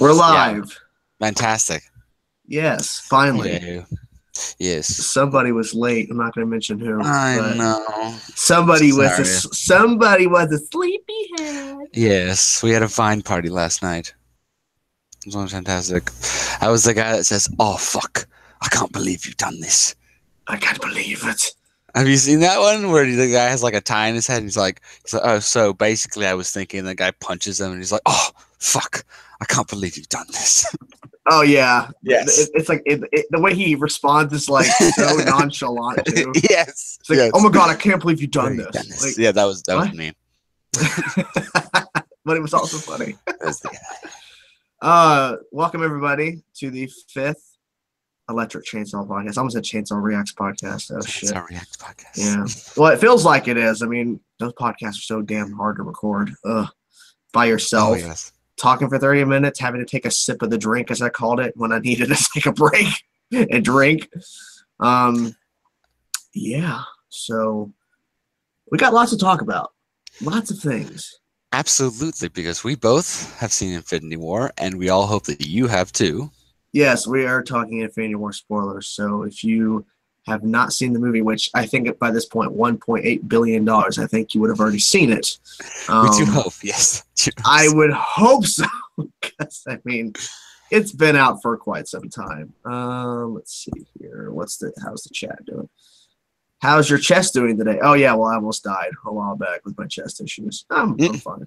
We're Yeah. live. Fantastic. Yes, finally. Hello. Yes. Somebody was late. I'm not going to mention who. I but know. Somebody Sorry. was a sleepyhead. Yes, we had a Vine party last night. It was fantastic. I was the guy that says, "Oh fuck, I can't believe you've done this." I can't believe it. Have you seen that one where the guy has like a tie in his head and he's like, "Oh, so basically, I was thinking." The guy punches him and he's like, "Oh fuck, I can't believe you've done this." Oh, yeah. Yes. It's like the way he responds is like so nonchalant, too. Yes. It's like, yes. oh my God, I can't believe you've done this. Like, yeah, that was me. But it was also funny. That was the guy. Welcome everybody to the 5th Electric Chainsaw Podcast. I almost said Chainsaw Reacts Podcast. Oh shit. Chainsaw Reacts Podcast. Yeah. Well, it feels like it is. I mean, those podcasts are so damn hard to record. By yourself. Oh, yes. Talking for 30 minutes, having to take a sip of the drink, as I called it, when I needed to take a break and drink. Yeah. So we got lots to talk about. Lots of things. Absolutely, because we both have seen Infinity War, and we all hope that you have too. Yes, we are talking Infinity War spoilers. So if you have not seen the movie, which I think by this point, $1.8 billion, I think you would have already seen it. We do hope, yes. I would hope so, because, I mean, it's been out for quite some time. Let's see here. How's the chat doing? How's your chest doing today? Oh, yeah, well, I almost died a while back with my chest issues. I'm fine.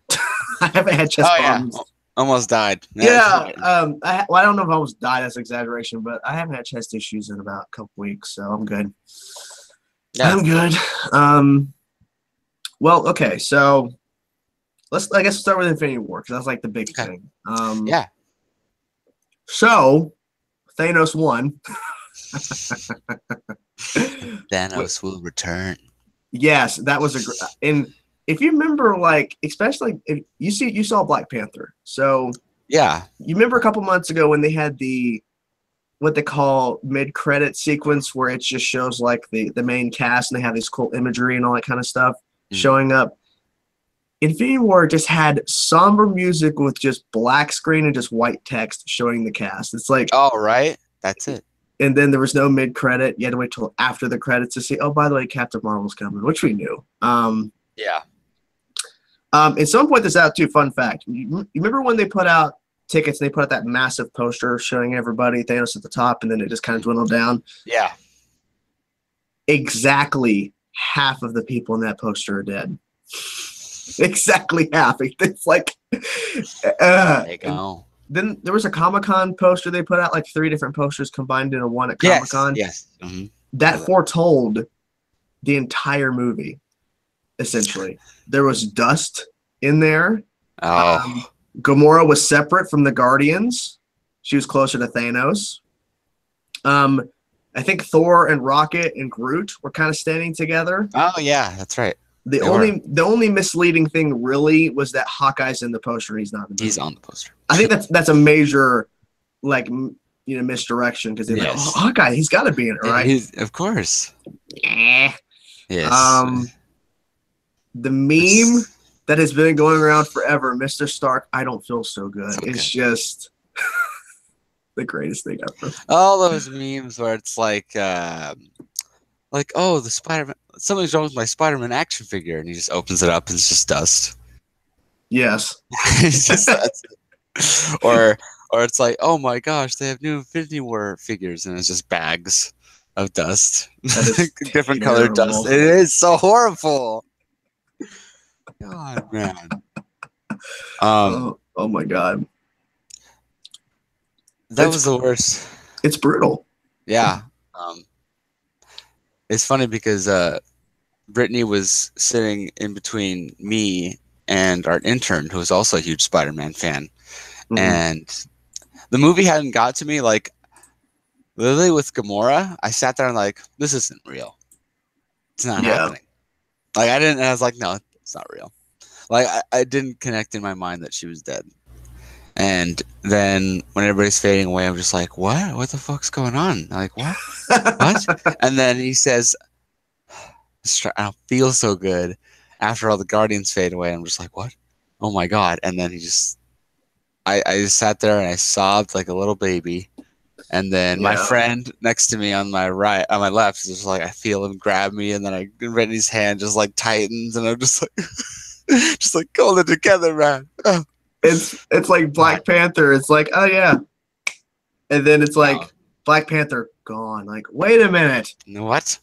I haven't had chest problems. Yeah. Almost died. Yeah, I don't know if I almost died. That's an exaggeration, but I haven't had chest issues in about a couple weeks, so I'm good. Yeah. I'm good. Well, okay, so I guess start with Infinity War because that's like the big thing. Yeah. So Thanos won. Thanos will return. Yes, that was and if you remember, like, especially if you saw Black Panther. So yeah, you remember a couple months ago when they had what they call mid-credit sequence where it just shows like the main cast and they have this cool imagery and all that kind of stuff showing up. Infinity War just had somber music with just black screen and just white text showing the cast. It's like, oh, right, that's it. And then there was no mid-credit. You had to wait till after the credits to see, oh, by the way, Captain Marvel's coming, which we knew. Yeah. And someone pointed this out too. Fun fact: you remember when they put out tickets? They put out that massive poster showing everybody Thanos at the top, and then it just kind of dwindled down. Yeah. Exactly half of the people in that poster are dead. Exactly half. It's like, there you go. Then there was a Comic-Con poster they put out, like 3 different posters combined into one at Comic-Con. Yes. Mm-hmm. That foretold the entire movie. Essentially, there was dust in there. Oh. Gamora was separate from the Guardians. She was closer to Thanos. I think Thor and Rocket and Groot were kind of standing together. Oh yeah, that's right. The only misleading thing really was that Hawkeye's in the poster. He's not in the movie. He's on the poster. I think that's a major, like, misdirection because they're like, oh, Hawkeye, he's got to be in it, right? Of course. Yes. The meme that has been going around forever, Mr. Stark, I don't feel so good. It's just the greatest thing ever. All those memes where it's like, oh, the Spider-Man, something's wrong with my Spider-Man action figure, and he just opens it up and it's just dust. Yes. It's just dust. Or it's like, oh my gosh, they have new Infinity War figures, and it's just bags of dust. Different colored dust. It is so horrible. God, man. Oh my God. That was the worst. It's brutal. Yeah. It's funny because Brittany was sitting in between me and our intern, who was also a huge Spider-Man fan. Mm-hmm. And the movie hadn't got to me. Like, literally with Gamora, I sat there and like, this isn't real. It's not happening. Like, I was like, no, it's not real. Like, I didn't connect in my mind that she was dead. And then when everybody's fading away, I'm just like, what? What the fuck's going on? I'm like, what? What? And then he says, I don't feel so good. After all the Guardians fade away, I'm just like, what? Oh my God. And then he just, I just sat there and I sobbed like a little baby. And then my Yeah. friend next to me on my left, is just like, I feel him grab me, and then Brittany's hand just like tightens, and I'm just like, just like hold it together, man. Oh. It's like Black Panther. It's like, oh yeah, and then it's like Black Panther gone. Like, wait a minute. What?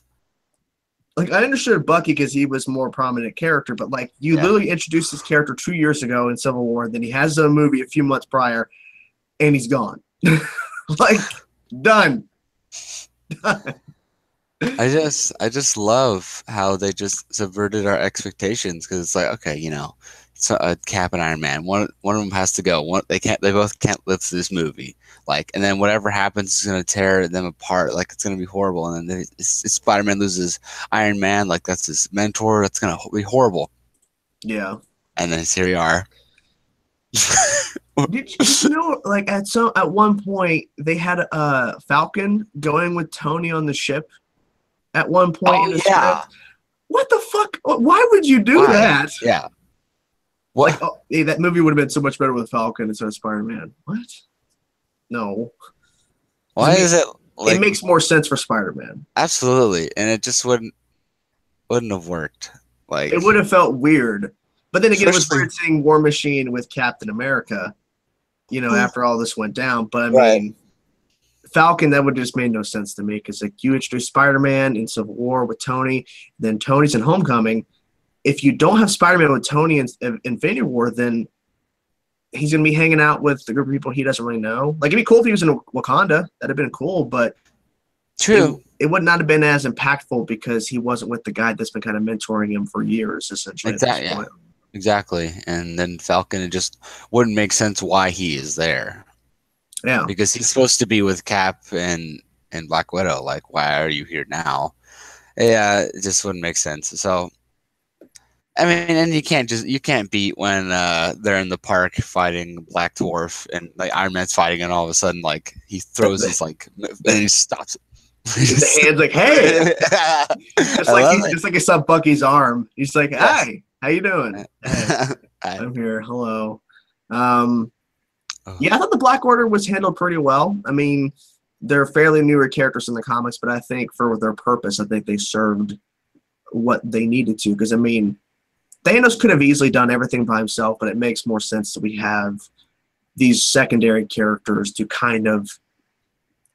Like, I understood Bucky because he was more prominent character, but like you literally introduced this character 2 years ago in Civil War, then he has his own movie a few months prior, and he's gone. Like, done. I just love how they just subverted our expectations, because it's like, okay, you know, so Cap and Iron Man, one of them has to go. They both can't live through this movie. Like, and then whatever happens is gonna tear them apart. Like, it's gonna be horrible. And then Spider-Man loses Iron Man. Like, that's his mentor. That's gonna be horrible. Yeah. And then here we are. Did you know, like at one point they had Falcon going with Tony on the ship at one point in the script? What the fuck? Why would you do that? Yeah. What? Like, hey, that movie would have been so much better with Falcon instead of Spider-Man. What? No. Why is it? Like, it makes more sense for Spider-Man. Absolutely, and it just wouldn't have worked. Like, it would have felt weird. But then again, it was weird seeing War Machine with Captain America, you know, after all this went down. But I mean, Falcon, that would just made no sense to me, because like you introduced Spider-Man in Civil War with Tony, then Tony's in Homecoming. If you don't have Spider-Man with Tony in Infinity War, then he's gonna be hanging out with the group of people he doesn't really know. Like, it'd be cool if he was in Wakanda. That'd have been cool, but it would not have been as impactful because he wasn't with the guy that's been kind of mentoring him for years, essentially. Exactly. And then Falcon, it just wouldn't make sense why he is there. Yeah. Because he's supposed to be with Cap and Black Widow. Like, why are you here now? Yeah, it just wouldn't make sense. So, I mean, and you can't beat when they're in the park fighting Black Dwarf, and like Iron Man's fighting, and all of a sudden, like, he throws his like, and he stops it. The hand's like, hey. Just like he saw Bucky's arm. He's like, hi. How you doing? Hey, I'm here. Hello. Yeah, I thought the Black Order was handled pretty well. I mean, they're fairly newer characters in the comics, but I think for their purpose, I think they served what they needed to. Because, I mean, Thanos could have easily done everything by himself, but it makes more sense that we have these secondary characters to kind of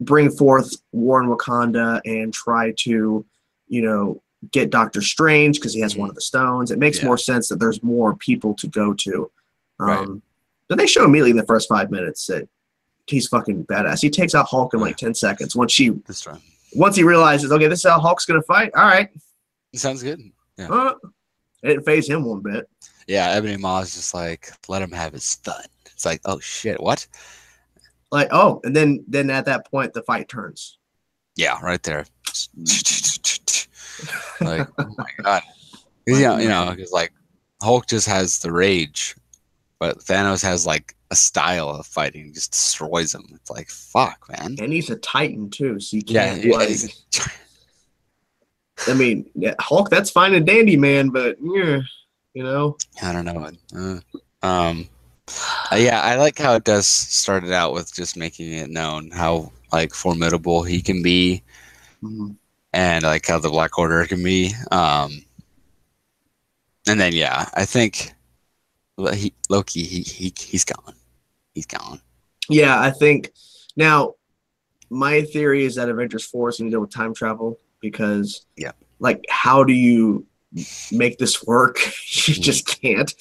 bring forth War in Wakanda and try to, you know, get Doctor Strange because he has one of the stones. It makes more sense that there's more people to go to. But they show immediately in the first 5 minutes that he's fucking badass. He takes out Hulk in like 10 seconds. Once he realizes, okay, this is how Hulk's gonna fight. All right, sounds good. Yeah, it didn't phase him one bit. Yeah, Ebony Maw is just like, let him have his fun. It's like, oh shit, what? Like, oh, and then at that point the fight turns. Yeah, right there. Like, oh my god. You know, because like Hulk just has the rage, but Thanos has like a style of fighting, just destroys him. It's like, fuck, man. And he's a Titan too, so you can't I mean, Hulk, that's fine and dandy, man, but you know. I don't know. Yeah, I like how it does started out with just making it known how like formidable he can be, and like how the Black Order can be. And then I think Loki he's gone. He's gone. Yeah, I think now my theory is that Avengers 4 is going to deal with time travel because like how do you make this work? You just can't.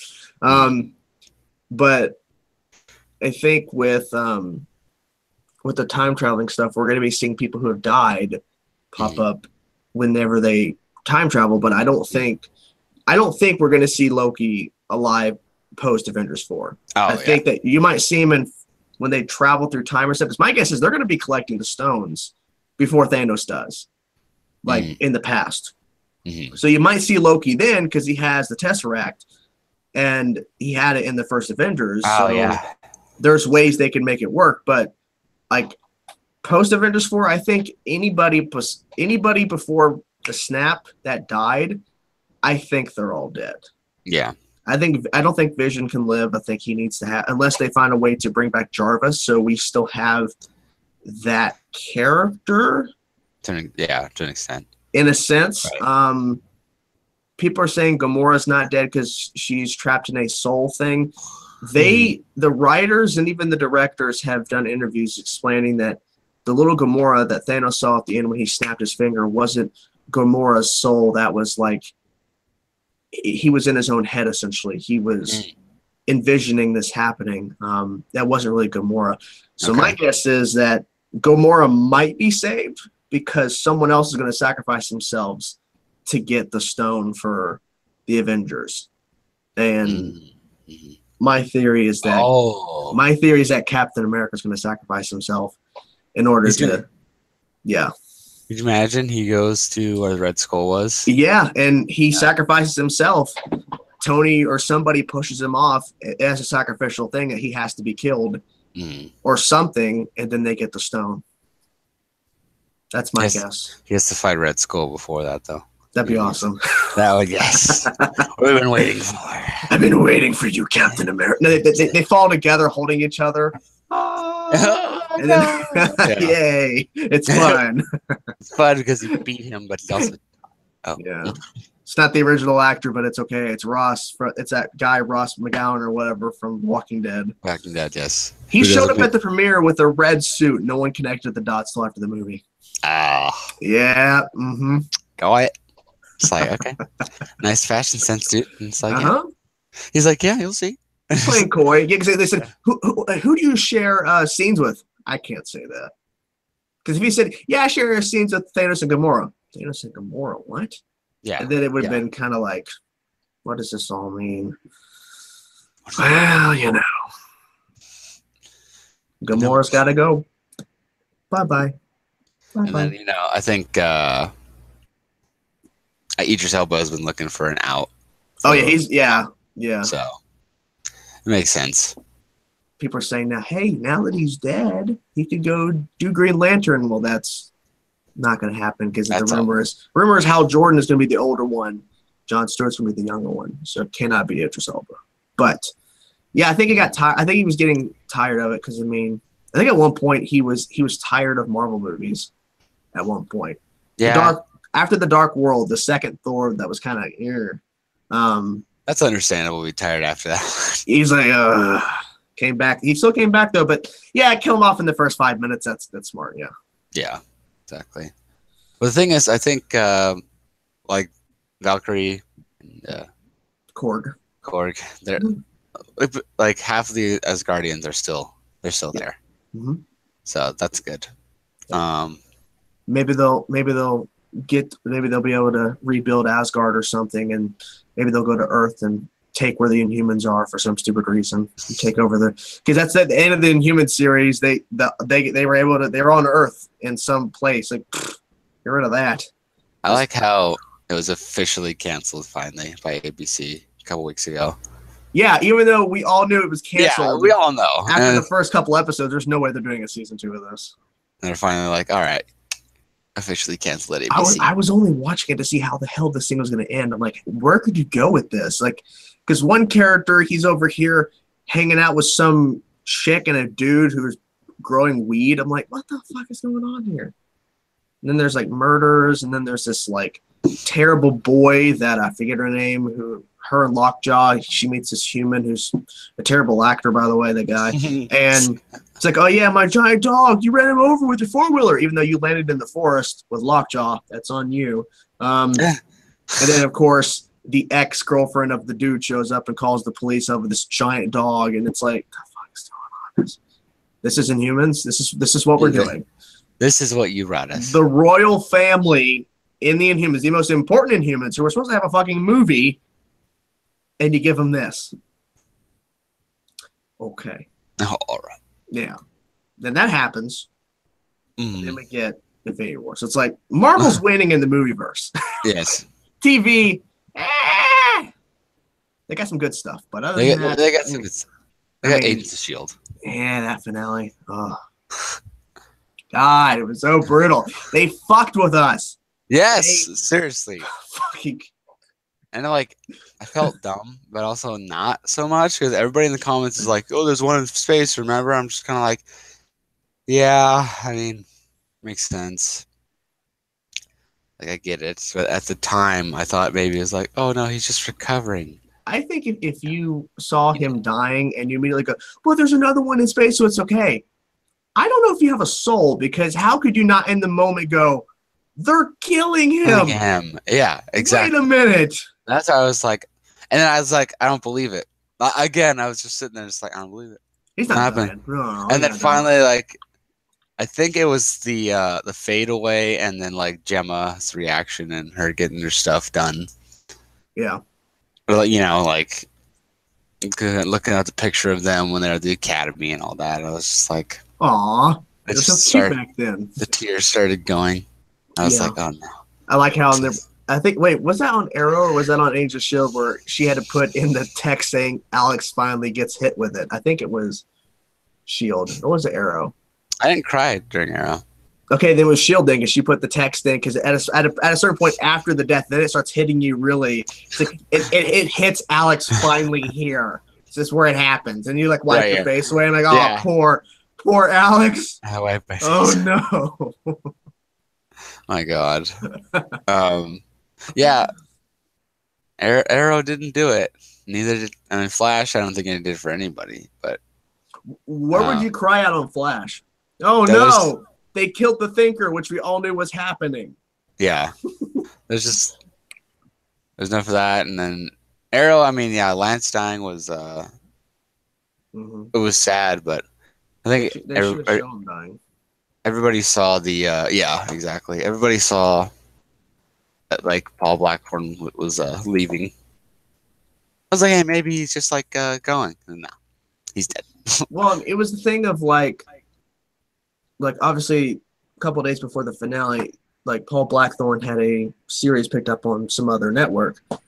But I think with the time traveling stuff, we're going to be seeing people who have died pop up whenever they time travel. But I don't think we're going to see Loki alive post Avengers 4. I think that you might see him when they travel through time or something. My guess is they're going to be collecting the stones before Thanos does, like in the past. So you might see Loki then because he has the Tesseract. And he had it in the first Avengers. There's ways they can make it work. But like post Avengers 4, I think anybody before the snap that died, I think they're all dead. Yeah. I don't think Vision can live. I think he needs to have, unless they find a way to bring back Jarvis, so we still have that character. To an extent. In a sense, Right. people are saying Gamora's not dead because she's trapped in a soul thing. The writers and even the directors have done interviews explaining that the little Gamora that Thanos saw at the end when he snapped his finger wasn't Gamora's soul. That was like, he was in his own head, essentially. He was envisioning this happening. That wasn't really Gamora. So my guess is that Gamora might be saved because someone else is going to sacrifice themselves to get the stone for the Avengers. And my theory is that Captain America is going to sacrifice himself in order to. Yeah. Could you imagine he goes to where the Red Skull was? Yeah, and he sacrifices himself. Tony or somebody pushes him off as a sacrificial thing that he has to be killed or something, and then they get the stone. That's my guess. He has to fight Red Skull before that, though. That'd be awesome. That would, yes. We've been waiting for. I've been waiting for you, Captain America. No, they fall together holding each other. And then, yay! It's fun. It's fun because he beat him, but he also. Yeah, it's not the original actor, but it's okay. It's Ross. It's that guy Ross McGowan or whatever from Walking Dead. Walking Dead, yes. He showed up at the premiere with a red suit. No one connected the dots till after the movie. Yeah. Got it. It's like, okay, nice fashion sense, dude. And it's like, he's like, yeah, you'll see. Playing coy. Yeah, because they said, who do you share scenes with? I can't say that. Because if he said, yeah, I share scenes with Thanos and Gamora. Thanos and Gamora, what? Yeah. And then it would have been kind of like, what does this all mean? Well, you know. Gamora's got to go. Bye-bye. And then, I think Idris Elba has been looking for an out. Oh, yeah, yeah. So, it makes sense. People are saying now, hey, now that he's dead, he could go do Green Lantern. Well, that's not going to happen because the rumor is Hal Jordan is going to be the older one. Jon Stewart's going to be the younger one. So it cannot be Idris Elba. But, yeah, I think he got tired. I think he was getting tired of it because, I think at one point he was tired of Marvel movies at one point. Yeah. After the Dark World, the second Thor, that was kind of that's understandable. Be tired after that. He's like, came back. He still came back though, but yeah, kill him off in the first 5 minutes. That's smart. Yeah. Yeah, exactly. But the thing is, I think like Valkyrie and Korg, they're like half of the Asgardians are still there. So that's good. Maybe they'll be able to rebuild Asgard or something, and maybe they'll go to Earth and take where the Inhumans are for some stupid reason. And take over because that's at the end of the Inhuman series. They were able to. They were on Earth in some place. Like, get rid of that. I like how it was officially canceled finally by ABC a couple weeks ago. Yeah, even though we all knew it was canceled. Yeah, we all know. After the first couple episodes, there's no way they're doing a season 2 of this. And they're finally like, all right, officially cancel it. ABC. I was only watching it to see how the hell this thing was going to end. I'm like, where could you go with this? Like, because one character, he's over here hanging out with some chick and a dude who's growing weed. I'm like, what the fuck is going on here? And then there's like murders, and then there's this like terrible boy that I forget her name, who her and Lockjaw, she meets this human who's a terrible actor, by the way, the guy. And it's like, oh yeah, my giant dog, you ran him over with your 4-wheeler, even though you landed in the forest with Lockjaw. That's on you. And then, of course, the ex-girlfriend of the dude shows up and calls the police over this giant dog, and it's like, what the fuck is going on? This is Inhumans. This is what we're doing. This is what you brought us. The royal family in the Inhumans, the most important Inhumans, who were supposed to have a fucking movie, and you give them this. Okay. Oh, all right. Yeah. Then that happens. Then we get Infinity War. So it's like Marvel's winning in the movieverse. Yes. TV. They got some good stuff, but other than that, they got some good stuff. They got Agents of S.H.I.E.L.D. Yeah, that finale. Oh. God, it was so brutal. They fucked with us. Yes, seriously. Fucking. And like, I felt dumb, but also not so much because everybody in the comments is like, "Oh, there's one in space." Remember? I'm just kind of like, "Yeah, I mean, makes sense. Like, I get it." But at the time, I thought maybe it was like, "Oh no, he's just recovering." I think if you saw him dying and you immediately go, well, there's another one in space, so it's okay. I don't know if you have a soul, because how could you not in the moment go, they're killing Killing him? him. Yeah, Wait a exactly. minute. That's how I was like, and then I was like, I don't believe it. Again, I was just sitting there, just like, I don't believe it. He's What not happened? dying. No, And he's then not dying. finally, like, I think it was the fade away, and then like Gemma's reaction and her getting her stuff done. Yeah. Or, like, you know, like looking at the picture of them when they're at the academy and all that. I was just like, Aw. I They're so just cute started. back then. The tears started going. I was Yeah. like, oh no. I like how on the I think wait, was that on Arrow or was that on Age of Shield where she had to put in the text saying Alex finally gets hit with it? I think it was Shield. Or was it Arrow? I didn't cry during Arrow. Okay, then it was Shield then because she put the text in because at a certain point after the death, then it starts hitting you really. It's like it hits Alex finally here. This is where it happens, and you like wipe Right, your yeah. face away. I'm like, oh, Yeah. poor Alex. I wiped my face. Oh no. My God. Yeah. Arrow didn't do it. Neither did. I mean, Flash. I don't think it did for anybody. But Where would you cry out on Flash? Oh That was- no, they killed the Thinker, which we all knew was happening. yeah, there's enough of that, and then Arrow. I mean, yeah, Lance dying was Mhm. it was sad, but I think They should have shown him dying. everybody saw the yeah, exactly. Everybody saw that like Paul Blackthorne was leaving. I was like, hey, maybe he's just like going. And no, he's dead. Well, it was the thing of like obviously a couple of days before the finale, like Paul Blackthorne had a series picked up on some other network, and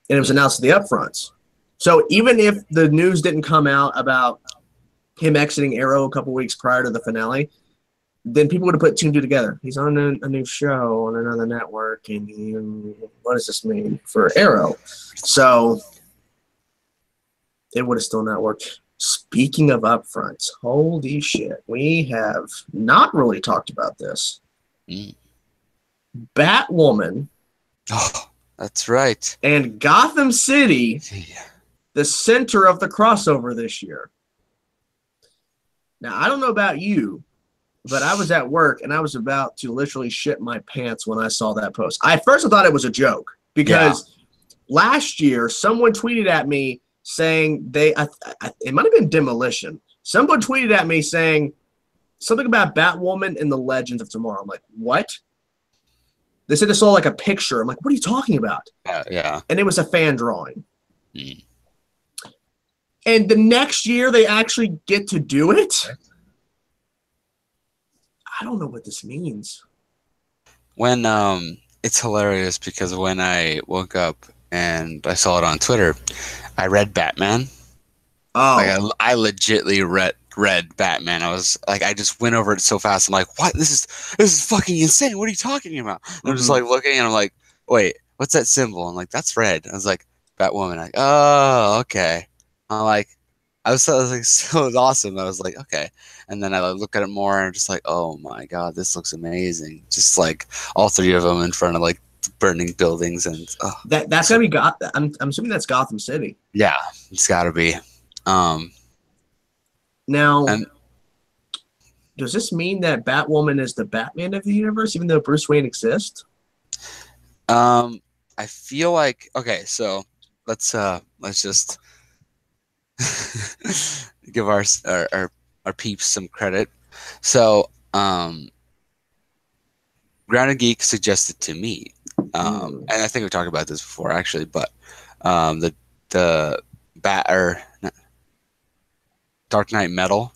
it was announced at the upfronts. So even if the news didn't come out about him exiting Arrow a couple weeks prior to the finale, then people would have put two and two together. He's on a new show on another network, and what does this mean for Arrow? So it would have still not worked. Speaking of upfronts, holy shit, we have not really talked about this. Batwoman. Oh, that's right. And Gotham City, the center of the crossover this year. Now, I don't know about you, but I was at work and I was about to literally shit my pants when I saw that post. I thought it was a joke because last year someone tweeted at me saying it might have been Demolition. Someone tweeted at me saying something about Batwoman and the Legends of Tomorrow. I'm like, what? They said they saw like a picture. I'm like, what are you talking about? Yeah. And it was a fan drawing. And the next year they actually get to do it? I don't know what this means. When it's hilarious because when I woke up and I saw it on Twitter, I read Batman. Oh, like I legitly read Batman. I was like, I just went over it so fast. I'm like, what? This is fucking insane. What are you talking about? And I'm just like looking, and I'm like, wait, what's that symbol? I'm like, that's red. I was like, Batwoman. I'm like, oh, okay. I'm like, I was like, so it was awesome. I was like, okay. And then I look at it more, and I'm just like, oh my God, this looks amazing. Just like all three of them in front of like burning buildings, and that's gonna be I'm assuming that's Gotham City. Yeah, it's got to be. Now, does this mean that Batwoman is the Batman of the universe, even though Bruce Wayne exists? I feel like okay, so let's just give our peeps some credit. So, Grounded Geek suggested to me, and I think we talked about this before actually, but the Dark Knight Metal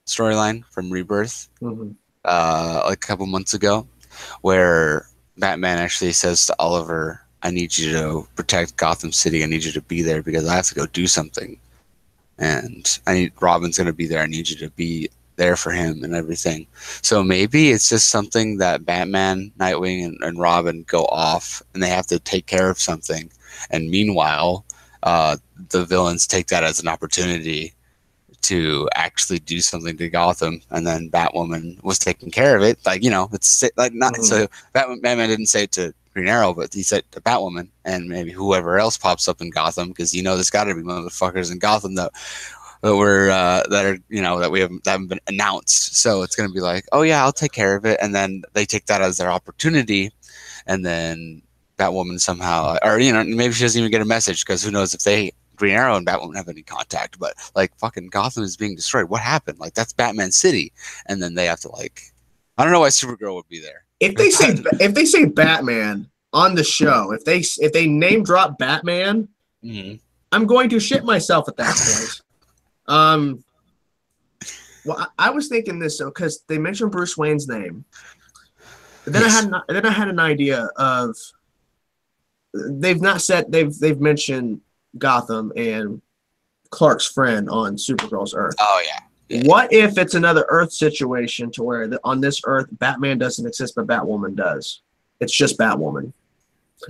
storyline from Rebirth, like a couple months ago, where Batman actually says to Oliver, I need you to protect Gotham City. I need you to be there because I have to go do something. And Robin's going to be there. I need you to be there for him and everything. So maybe it's just something that Batman, Nightwing, and Robin go off and they have to take care of something. And meanwhile, the villains take that as an opportunity to actually do something to Gotham, and then Batwoman was taking care of it. Like, it's like not so Batman didn't say it to Green Arrow, but he said to Batwoman and maybe whoever else pops up in Gotham, because there's got to be motherfuckers in Gotham that haven't been announced. So it's gonna be like, oh yeah, I'll take care of it, and then they take that as their opportunity, and then Batwoman somehow, or maybe she doesn't even get a message, because who knows if Green Arrow and Batwoman have any contact, but like fucking Gotham is being destroyed. What happened? Like, that's Batman City, and then they have to I don't know why Supergirl would be there. If they say Batman on the show, if they name drop Batman, I'm going to shit myself at that point. Well, I was thinking this though, because they mentioned Bruce Wayne's name. Then I had an idea of they've mentioned Gotham and Clark's friend on Supergirl's Earth. Oh yeah. What if it's another Earth situation to where on this Earth Batman doesn't exist but Batwoman does? It's just Batwoman.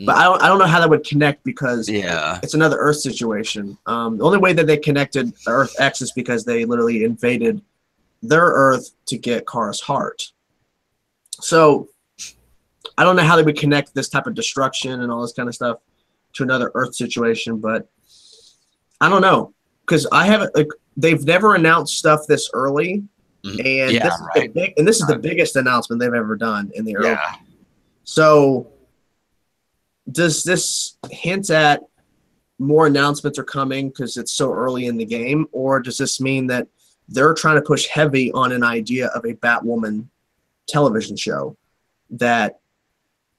But I don't know how that would connect, because it's another Earth situation. The only way that they connected Earth X is because they literally invaded their Earth to get Kara's heart. So I don't know how they would connect this type of destruction and all this kind of stuff to another Earth situation, but I don't know, because they've never announced stuff this early, and this is the biggest announcement they've ever done in the early. Yeah. So does this hint at more announcements are coming because it's so early in the game, or does this mean that they're trying to push heavy on an idea of a Batwoman television show that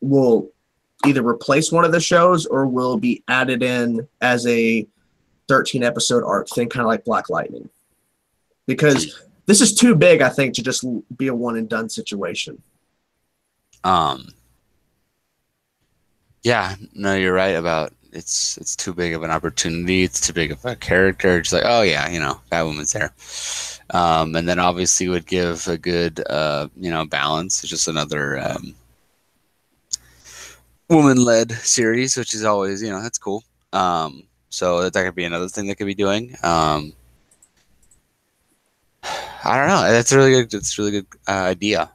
will either replace one of the shows or will be added in as a 13-episode arc thing, kind of like Black Lightning? Because this is too big, I think, to just be a one-and-done situation. Yeah, no, you're right about it's too big of an opportunity. It's too big of a character. Just like, oh yeah, Batwoman's there. And then obviously would give a good, balance. It's just another woman-led series, which is always, that's cool. So that could be another thing they could be doing. I don't know. That's a really good. It's a really good idea.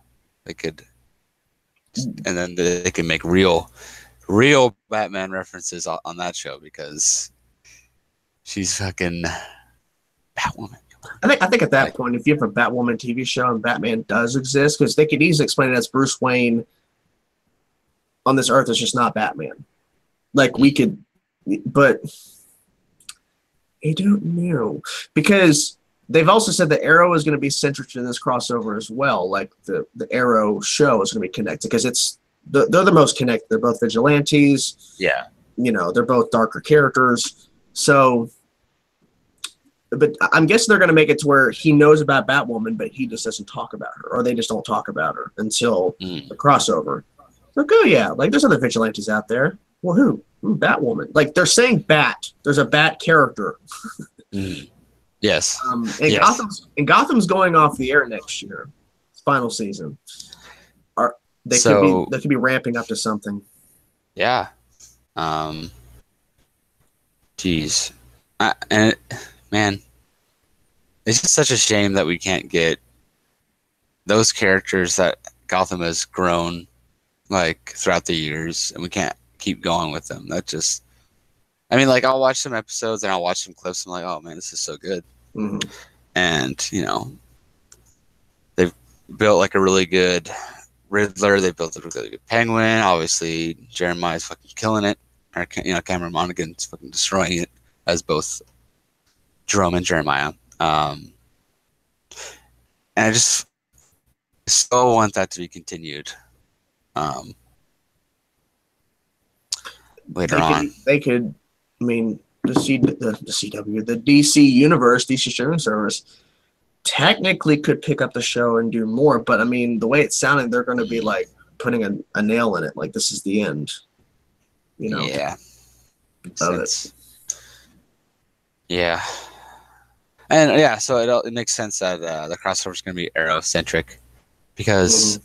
They could, and then they can make real Batman references on that show, because she's fucking Batwoman. I think at that point, if you have a Batwoman TV show and Batman does exist, because they could easily explain it as Bruce Wayne on this Earth is just not Batman. Like, we could, but I don't know, because they've also said that Arrow is going to be centric to this crossover as well. Like the Arrow show is going to be connected, because they're the most connected. They're both vigilantes. Yeah. They're both darker characters. So, but I'm guessing they're going to make it to where he knows about Batwoman, but he just doesn't talk about her, or they just don't talk about her until the crossover. Like, oh yeah, like there's other vigilantes out there. Well, who? Batwoman. Like, they're saying Bat. There's a Bat character. Yes. Yes. Gotham's going off the air next year. It's final season. They could be ramping up to something. Yeah. Geez. Man, it's just such a shame that we can't get those characters that Gotham has grown throughout the years, and we can't keep going with them. That just, I'll watch some episodes and I'll watch some clips. I'm like, oh man, this is so good. Mm-hmm. And they've built a really good Riddler. They built a really good Penguin. Obviously, Jeremiah's fucking killing it. Or Cameron Monaghan's fucking destroying it as both Jerome and Jeremiah. And I just so want that to be continued. Later on, they could. The CW, the DC Universe, DC streaming service, technically could pick up the show and do more. But the way it's sounding, they're going to be putting a nail in it. Like, this is the end. Yeah. Of it. Yeah. And yeah, so it makes sense that the crossover is going to be Arrow-centric because,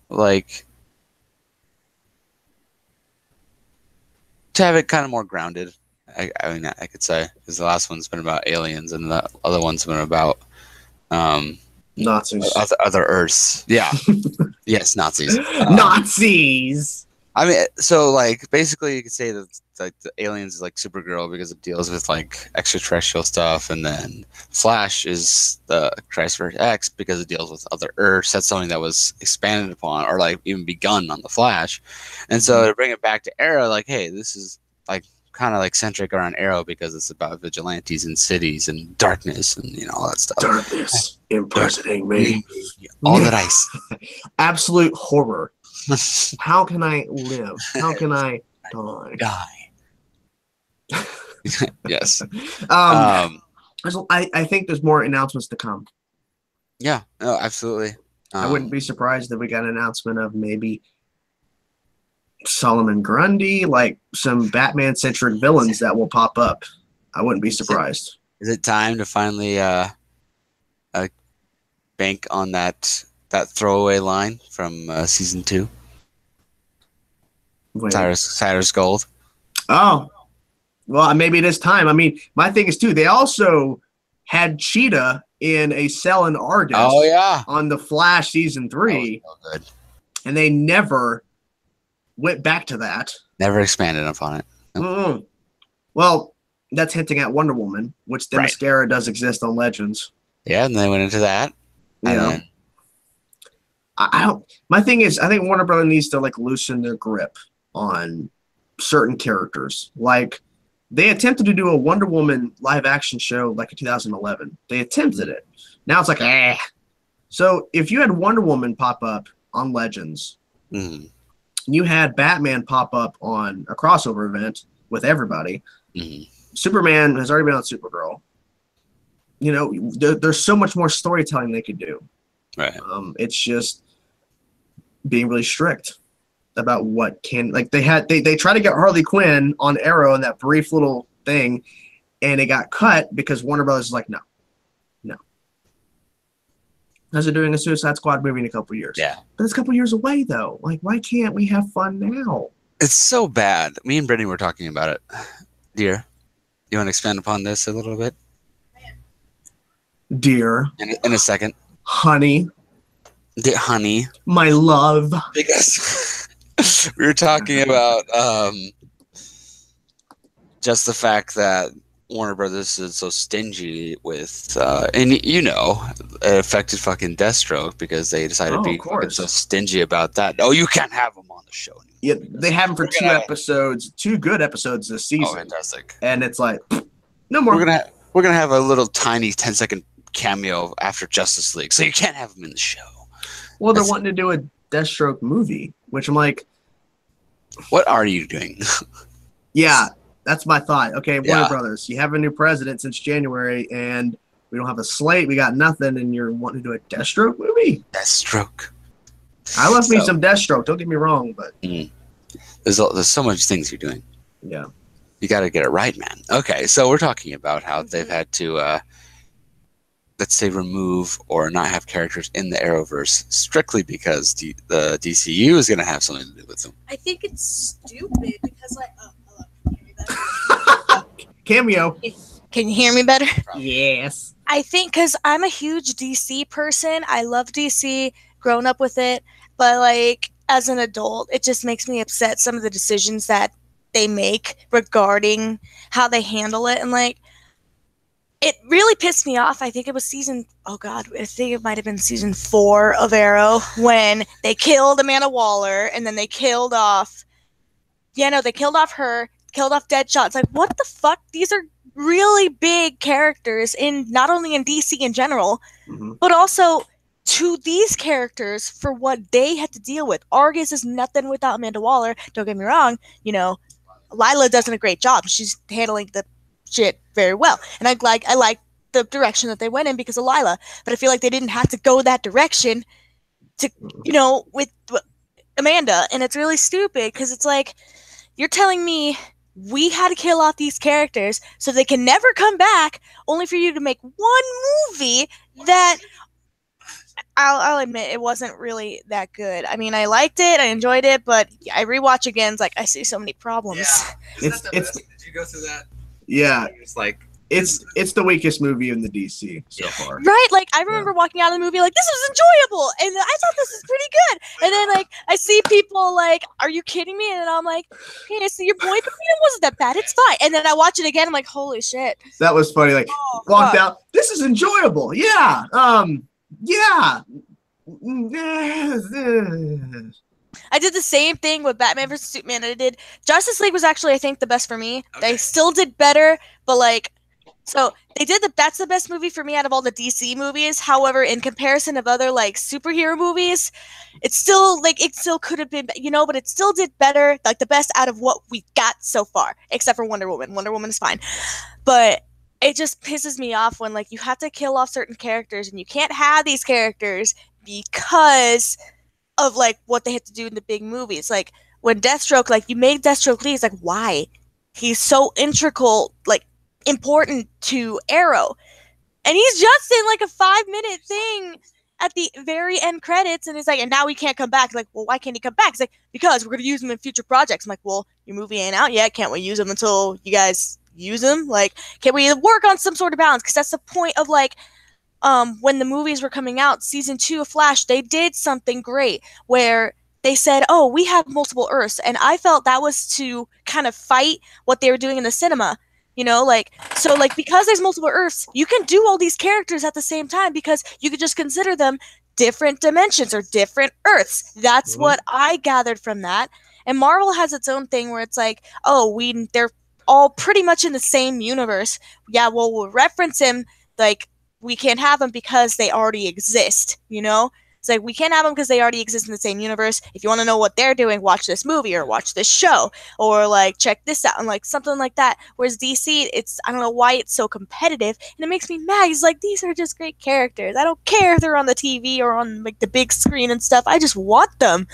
like, to have it kind of more grounded, I mean, I could say, because the last one's been about aliens and the other one's been about Nazis. Other Earths. Yeah. Yes, Nazis. Nazis! I mean, so, like, basically you could say that, like, the aliens is like Supergirl because it deals with, like, extraterrestrial stuff, and then Flash is the Christverse X because it deals with other Earths. That's something that was expanded upon or, like, even begun on the Flash. And so to bring it back to Arrow, like, hey, this is, like, kind of, like, centric around Arrow because it's about vigilantes and cities and darkness and, you know, all that stuff. Darkness impersonating me. All that ice. Absolute horror. How can I live? How can I die? Yes. I think there's more announcements to come. Yeah, no, absolutely. I wouldn't be surprised if we got an announcement of maybe Solomon Grundy, like some Batman-centric villains that will pop up. I wouldn't be surprised. Is it time to finally bank on that throwaway line from season 2? Cyrus Gold. Oh, well, maybe it is time. I mean, my thing is too. They also had Cheetah in a cell in Argus. Oh yeah, on the Flash season 3, so good. And they never went back to that. Never expanded upon it. Nope. Well, that's hinting at Wonder Woman, which the mascara does exist on Legends. Yeah, and they went into that. Yeah. I don't. My thing is, I think Warner Brothers needs to like loosen their grip on certain characters. Like they attempted to do a Wonder Woman live action show like in 2011. They attempted it. Now it's like So if you had Wonder Woman pop up on Legends, you had Batman pop up on a crossover event with everybody. Superman has already been on Supergirl. You know, there's so much more storytelling they could do. Right. It's just being really strict about what can, like they try to get Harley Quinn on Arrow in that brief little thing, and it got cut because Warner Brothers is like, no. Because they're doing a Suicide Squad movie in a couple years. Yeah. But it's a couple years away though. Like, why can't we have fun now? It's so bad. Me and Brittany were talking about it. Dear, you want to expand upon this a little bit? Dear. In a second. Honey. Dear honey. My love. Because we were talking about just the fact that Warner Brothers is so stingy with, and you know, it affected fucking Deathstroke because they decided to be so stingy about that. Oh, you can't have him on the show anymore. Yeah, they have him for two good episodes this season. Oh, fantastic! And it's like, no more. We're gonna have a little tiny 10-second cameo after Justice League, so you can't have him in the show. Well, they're wanting to do a Deathstroke movie, which I'm like, what are you doing? Yeah. That's my thought. Okay, Warner Brothers, you have a new president since January, and we don't have a slate. We got nothing, and you're wanting to do a Deathstroke movie? Deathstroke. I love me some Deathstroke. Don't get me wrong, but there's so much things you're doing. Yeah, you got to get it right, man. Okay, so we're talking about how they've had to, let's say, remove or not have characters in the Arrowverse strictly because the DCU is going to have something to do with them. I think it's stupid because cameo. Can you hear me better? Yes. I think because I'm a huge DC person. I love DC, grown up with it, but like as an adult, it just makes me upset some of the decisions that they make regarding how they handle it. And like, it really pissed me off. I think it was I think it might have been season 4 of Arrow when they killed Amanda Waller and then they killed off her. Killed off Deadshot. It's like, what the fuck? These are really big characters not only in DC in general, but also to these characters for what they had to deal with. Argus is nothing without Amanda Waller. Don't get me wrong. You know, Lila does a great job. She's handling the shit very well, and I like the direction that they went in because of Lila. But I feel like they didn't have to go that direction to, you know, with Amanda, and it's really stupid because it's like you're telling me we had to kill off these characters so they can never come back, only for you to make one movie that I'll admit it wasn't really that good. I mean, I liked it, I enjoyed it, but I rewatch again. It's like I see so many problems. Yeah, did you go through that? Yeah, it's like it's the weakest movie in the DC so far. Right? Like I remember walking out of the movie like this was enjoyable, and I thought this is pretty good. And then like I see people like, "Are you kidding me?" And then I'm like, "Hey, I see your point, but it wasn't that bad. It's fine." And then I watch it again. I'm like, "Holy shit!" That was funny. Like walked out. This is enjoyable. Yeah. Yeah. I did the same thing with Batman vs Superman. I did Justice League was actually I think the best for me. Okay. They still did better, but like. So they did that's the best movie for me out of all the DC movies. However, in comparison of other like superhero movies, it still could have been, but it still did better, like the best out of what we got so far, except for Wonder Woman. Wonder Woman is fine, but it just pisses me off when like you have to kill off certain characters and you can't have these characters because of like what they had to do in the big movies. Like when Deathstroke, like you made Deathstroke lead, it's like why? He's so integral, like important to Arrow, and he's just in like a 5-minute thing at the very end credits, and it's like, and now he can't come back. Like, well, why can't he come back? It's like, because we're gonna use him in future projects. I'm like, well, your movie ain't out yet. Can't we use him until you guys use him? Like, can we work on some sort of balance? Because that's the point of like when the movies were coming out, season 2 of Flash, they did something great where they said, oh, we have multiple Earths, and I felt that was to kind of fight what they were doing in the cinema. Because there's multiple Earths, you can do all these characters at the same time because you could just consider them different dimensions or different Earths. That's what I gathered from that. And Marvel has its own thing where it's like, oh, they're all pretty much in the same universe. Yeah, well, we'll reference him, like, we can't have them because they already exist, It's like, we can't have them because they already exist in the same universe. If you want to know what they're doing, watch this movie or watch this show or, like, check this out and, like, something like that. Whereas DC, I don't know why it's so competitive, and it makes me mad. It's like, these are just great characters. I don't care if they're on the TV or on, like, the big screen and stuff. I just want them.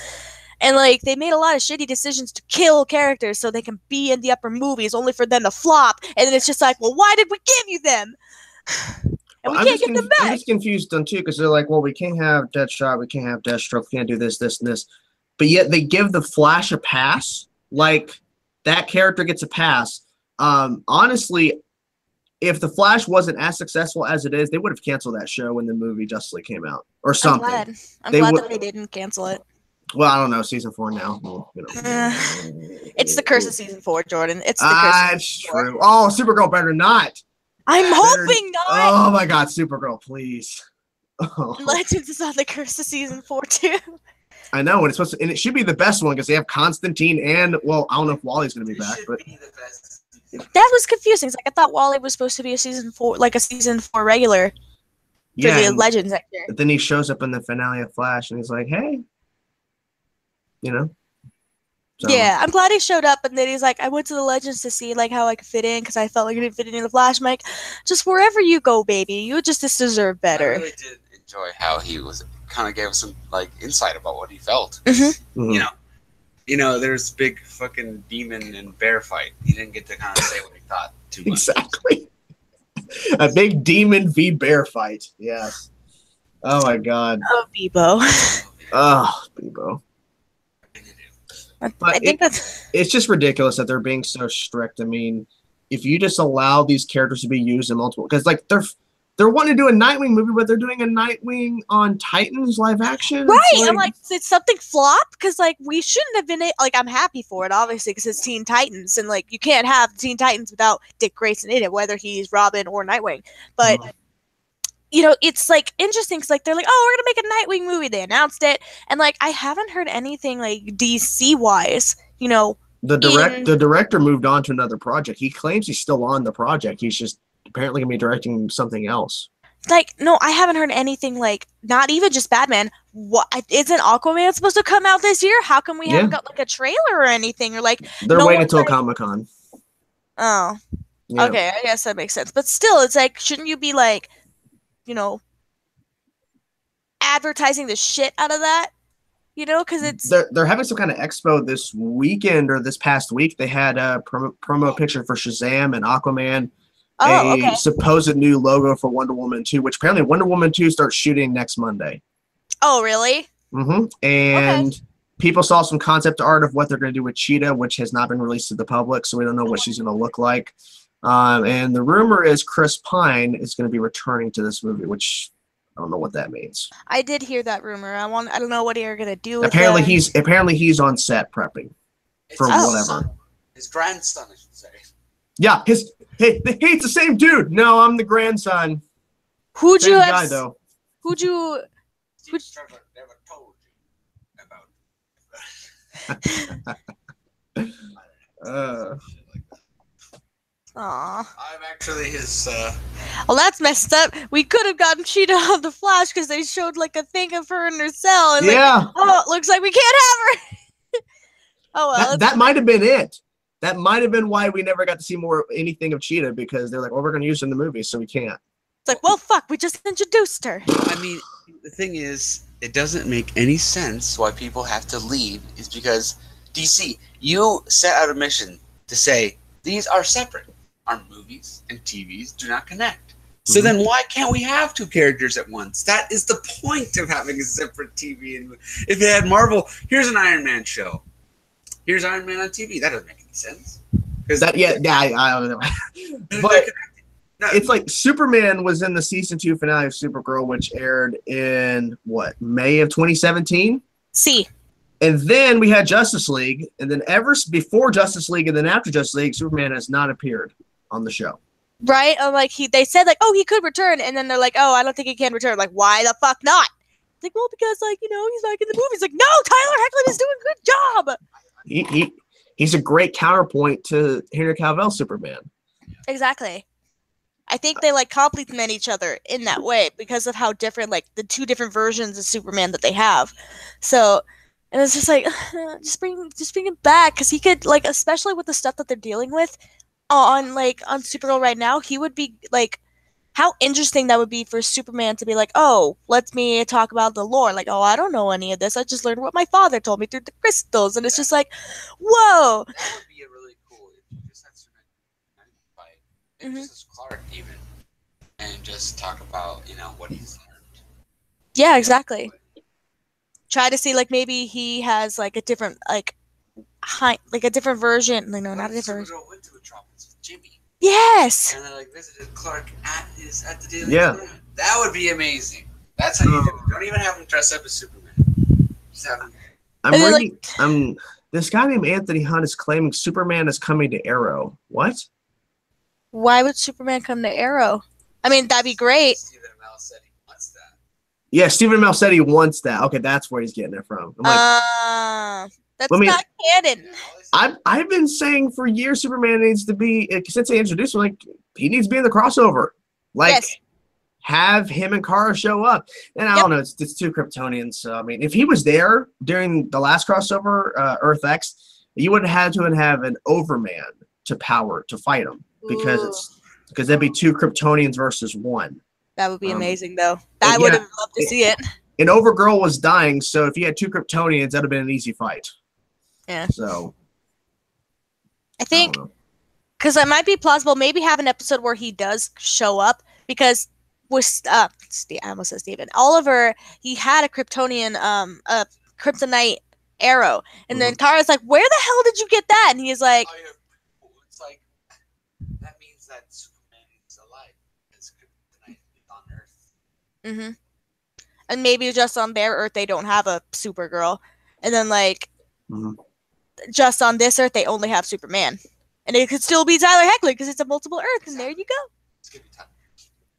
And, like, they made a lot of shitty decisions to kill characters so they can be in the upper movies only for them to flop. And then it's just like, well, why did we give you them? And we can't get them back. I'm just confused on too because they're like, well, we can't have Deathshot, we can't have Deathstroke, we can't do this, this, and this. But yet they give the Flash a pass. Like that character gets a pass. Honestly, if the Flash wasn't as successful as it is, they would have canceled that show when the movie Justice League came out or something. I'm glad that they didn't cancel it. Well, I don't know. Season 4 now. Well, it's the curse of season 4, Jordan. It's the curse. It's true. Oh, Supergirl better not. I'm hoping not. Oh my God, Supergirl, please. Oh. Legends is on the curse of season 4 too. I know, and it's supposed to, and it should be the best one because they have Constantine and I don't know if Wally's going to be back, but that was confusing. It's like I thought Wally was supposed to be a season 4 regular for the Legends actor. But then he shows up in the finale of Flash, and he's like, "Hey, So. Yeah, I'm glad he showed up, and then he's like, I went to the Legends to see like how I could fit in because I felt like I didn't fit in the Flash. I'm like, just wherever you go, baby, you just deserve better. I really did enjoy how he was kind of gave us some like insight about what he felt. Mm-hmm. There's big fucking demon and bear fight. He didn't get to kind of say what he thought too much. Exactly. A big demon v bear fight. Yes. Oh my God. Oh, Bebo. Oh, Bebo. But I think it's just ridiculous that they're being so strict. I mean, if you just allow these characters to be used in multiple, because like they're wanting to do a Nightwing movie, but they're doing a Nightwing on Titans live action. Right. I'm like, did something flop? Because like we shouldn't have been like, I'm happy for it, obviously, because it's Teen Titans, and like you can't have Teen Titans without Dick Grayson in it, whether he's Robin or Nightwing. But it's like interesting because like they're like, oh, we're gonna make a Nightwing movie. They announced it, and like I haven't heard anything like DC wise. The director moved on to another project. He claims he's still on the project. He's just apparently gonna be directing something else. Like, no, I haven't heard anything. Like, not even just Batman. What isn't Aquaman supposed to come out this year? How come we haven't got like a trailer or anything? Or like they're waiting until Comic-Con. Oh, yeah. Okay, I guess that makes sense. But still, it's like, shouldn't you be like, advertising the shit out of that? You know, because it's they're having some kind of expo this weekend or this past week. They had a promo picture for Shazam and Aquaman. A supposed new logo for Wonder Woman 2, which apparently Wonder Woman 2 starts shooting next Monday. Oh, really? And people saw some concept art of what they're going to do with Cheetah, which has not been released to the public, so we don't know what she's going to look like. And the rumor is Chris Pine is going to be returning to this movie, which I don't know what that means. I did hear that rumor. I don't know what they're going to do with apparently he's on set prepping for whatever. His grandson, I should say. Yeah, it's the same dude. No, I'm the grandson. Who'd you guy, though? Never told you about. Aw. I'm actually his. Well, that's messed up. We could have gotten Cheetah on the Flash because they showed like a thing of her in her cell. And yeah. It looks like we can't have her. Oh well. That might have been it. That might have been why we never got to see anything of Cheetah, because they're like, well, we're going to use her in the movie, so we can't. It's like, well, fuck, we just introduced her. I mean, the thing is, it doesn't make any sense why people have to leave. Is because DC, you set out a mission to say these are separate. Our movies and TVs do not connect. So then why can't we have two characters at once? That is the point of having a separate TV. And if it had Marvel, here's an Iron Man show. Here's Iron Man on TV. That doesn't make any sense. I don't know. But it's like Superman was in the season 2 finale of Supergirl, which aired in May of 2017. See. And then we had Justice League, and then ever before Justice League and then after Justice League, Superman has not appeared on the show. Right? They said he could return, and then they're like, oh, I don't think he can return. Like, why the fuck not? Like, well, because he's back in the movies. Like, no, Tyler Hoechlin is doing a good job. He's a great counterpoint to Henry Cavill's Superman. Exactly. I think they complement each other in that way because of how different the two different versions of Superman that they have. So, and it's just just bring him back, because he could especially with the stuff that they're dealing with on Supergirl right now, he would be how interesting that would be for Superman to be let me talk about the lore. I don't know any of this. I just learned what my father told me through the crystals. And it's just whoa. That would be really cool if you just had Superman fight. Just Clark even. And just talk about, what he's learned. Yeah, exactly. Try to see maybe he has a different a different version. No, not a different version. Went to Metropolis with Jimmy. Yes. And then visited Clark at the Daily Planet. That would be amazing. That's how you do it. Don't even have him dress up as Superman. Just have him. This guy named Anthony Hunt is claiming Superman is coming to Arrow. What? Why would Superman come to Arrow? I mean, that'd be great. Stephen Amell said he wants that. Yeah, Stephen Amell said he wants that. Okay, that's where he's getting it from. That's not canon. I've been saying for years Superman needs to be, since they introduced him, he needs to be in the crossover. Yes. Have him and Kara show up. And I don't know, it's two Kryptonians. So, I mean, if he was there during the last crossover, Earth X, you would have had to have an Overman to fight him. Because that'd be two Kryptonians versus one. That would be amazing, though. I would have loved to see it. And Overgirl was dying, so if you had two Kryptonians, that'd have been an easy fight. Yeah. So I think because it might be plausible, maybe have an episode where he does show up, because with I almost said Steven. Oliver, he had a Kryptonian a kryptonite arrow. And then Kara's like, where the hell did you get that? And he's like, it's that means that Superman is alive. It's kryptonite on Earth. And maybe just on their Earth they don't have a Supergirl. And then just on this Earth they only have Superman. And it could still be Tyler Hoechlin because it's a multiple Earth, and there you go.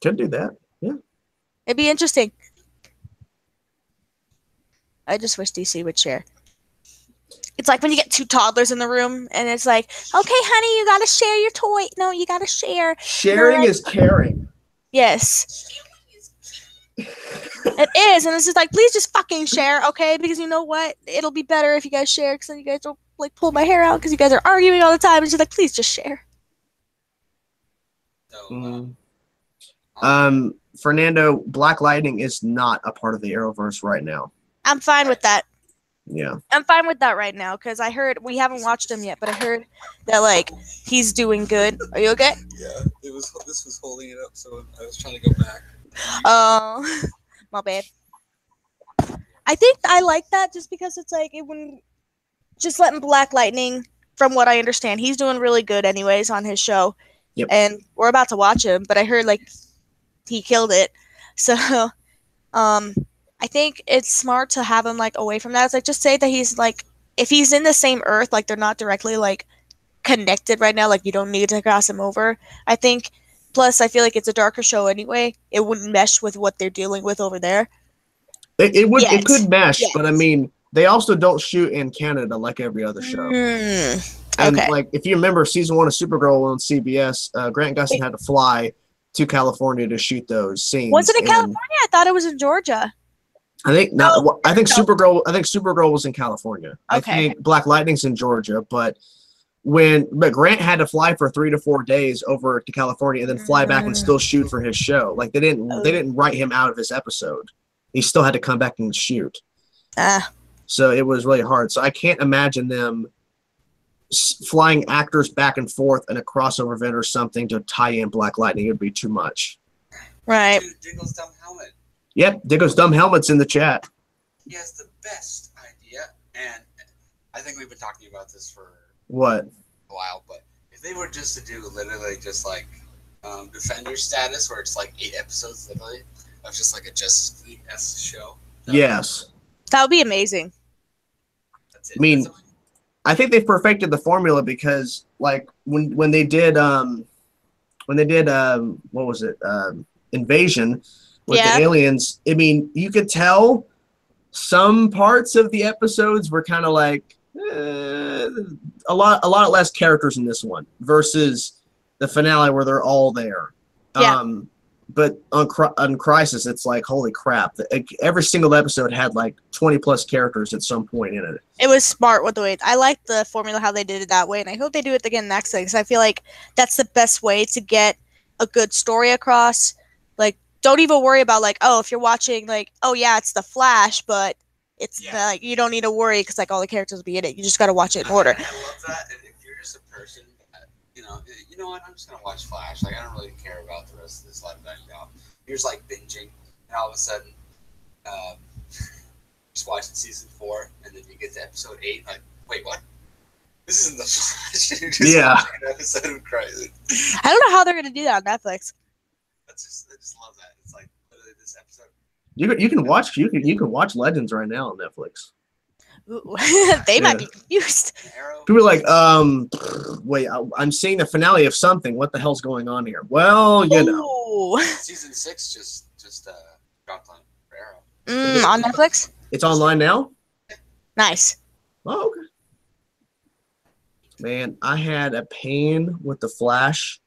Could do that. Yeah. It'd be interesting. I just wish DC would share. It's like when you get two toddlers in the room and it's like, okay, honey, you gotta share your toy. No, you gotta share. Sharing is caring. Yes. It is, and it's just please just fucking share, okay? Because you know what? It'll be better if you guys share, because then you guys don't pull my hair out because you guys are arguing all the time. It's just please just share. Fernando, Black Lightning is not a part of the Arrowverse right now. I'm fine with that. Yeah. I'm fine with that right now because I heard we haven't watched him yet, but I heard that like he's doing good. Are you okay? Yeah, this was holding it up, so I was trying to go back. Oh, my bad. I think I like that just because it's like it wouldn't just letting Black Lightning. From what I understand, he's doing really good anyways on his show. Yep. And we're about to watch him, but I heard like he killed it. So, I think it's smart to have him like away from that. It's like just say that he's like if he's in the same Earth, like they're not directly like connected right now. Like you don't need to cross him over. I think. Plus, I feel like it's a darker show anyway. It wouldn't mesh with what they're dealing with over there. It would. Yes. It could mesh, Yes. but I mean, they also don't shoot in Canada like every other show. And Okay. like, if you remember season 1 of Supergirl on CBS, Grant Gustin had to fly to California to shoot those scenes. Was it in and California? I thought it was in Georgia. I think not. No, I think no. Supergirl was in California. I Okay. think Black Lightning's in Georgia, but Grant had to fly for 3 to 4 days over to California and then fly back and still shoot for his show. Like they didn't write him out of his episode. He still had to come back and shoot. So it was really hard. So I can't imagine them flying actors back and forth in a crossover event or something to tie in Black Lightning. It would be too much. Right. Dude, Diggle's dumb helmet. Yep, Diggo's dumb helmet's in the chat. He has the best idea, and I think we've been talking about this for What? a while, but if they were just to do literally just like Defender status, where it's like 8 episodes literally of just like a Justice League-esque show. Yes. That would be amazing. That's it. I mean, I think they've perfected the formula because, like, when they did what was it, Invasion with the aliens. I mean, you could tell some parts of the episodes were kind of like a lot less characters in this one versus the finale where they're all there. Yeah. But on Crisis, it's like, holy crap. Every single episode had like 20 plus characters at some point in it. It was smart with the way I like the formula how they did it that way, and I hope they do it again next time because I feel like that's the best way to get a good story across. Like, don't even worry about like, oh, if you're watching like, oh yeah, it's the Flash, but it's like you don't need to worry because like all the characters will be in it. You just got to watch it in order. I love that. And if you're just a person, you know what? I'm just gonna watch Flash. Like I don't really care about the rest of this live back now. You're just like binging, and all of a sudden, just watching season 4, and then you get to episode 8, like, wait, what? This isn't the Flash. You're just watching an episode of Crisis. I don't know how they're gonna do that on Netflix. I just love that. It's like literally this episode. You can watch Legends right now on Netflix. Ooh. They might be confused. Arrow. People are like, wait, I'm seeing the finale of something. What the hell's going on here? Well, you know. Ooh. Season 6 just dropped on for Arrow. On Netflix? It's online now? Nice. Oh, okay. Man, I had a pain with the Flash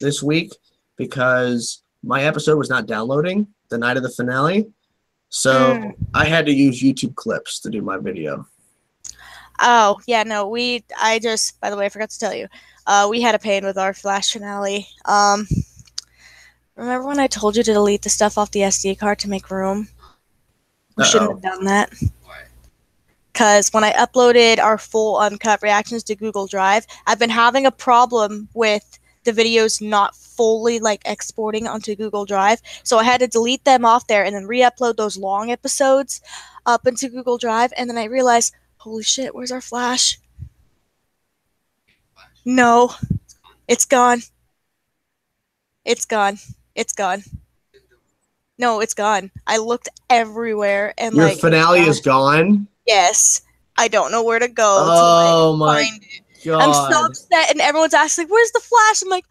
this week because my episode was not downloading the night of the finale. So I had to use YouTube clips to do my video. Oh, yeah, no, by the way, I forgot to tell you, we had a pain with our Flash finale. Remember when I told you to delete the stuff off the SD card to make room? We shouldn't have done that. Why? Because when I uploaded our full uncut reactions to Google Drive, I've been having a problem with the videos not fully like exporting onto Google Drive. So I had to delete them off there and then re-upload those long episodes up into Google Drive. And then I realized, holy shit, where's our Flash? No, it's gone. It's gone. It's gone. No, it's gone. I looked everywhere and Your like finale is gone? Yes. I don't know where to go Oh to my find it. God. I'm so upset, and everyone's asking, "Where's the Flash?" I'm like,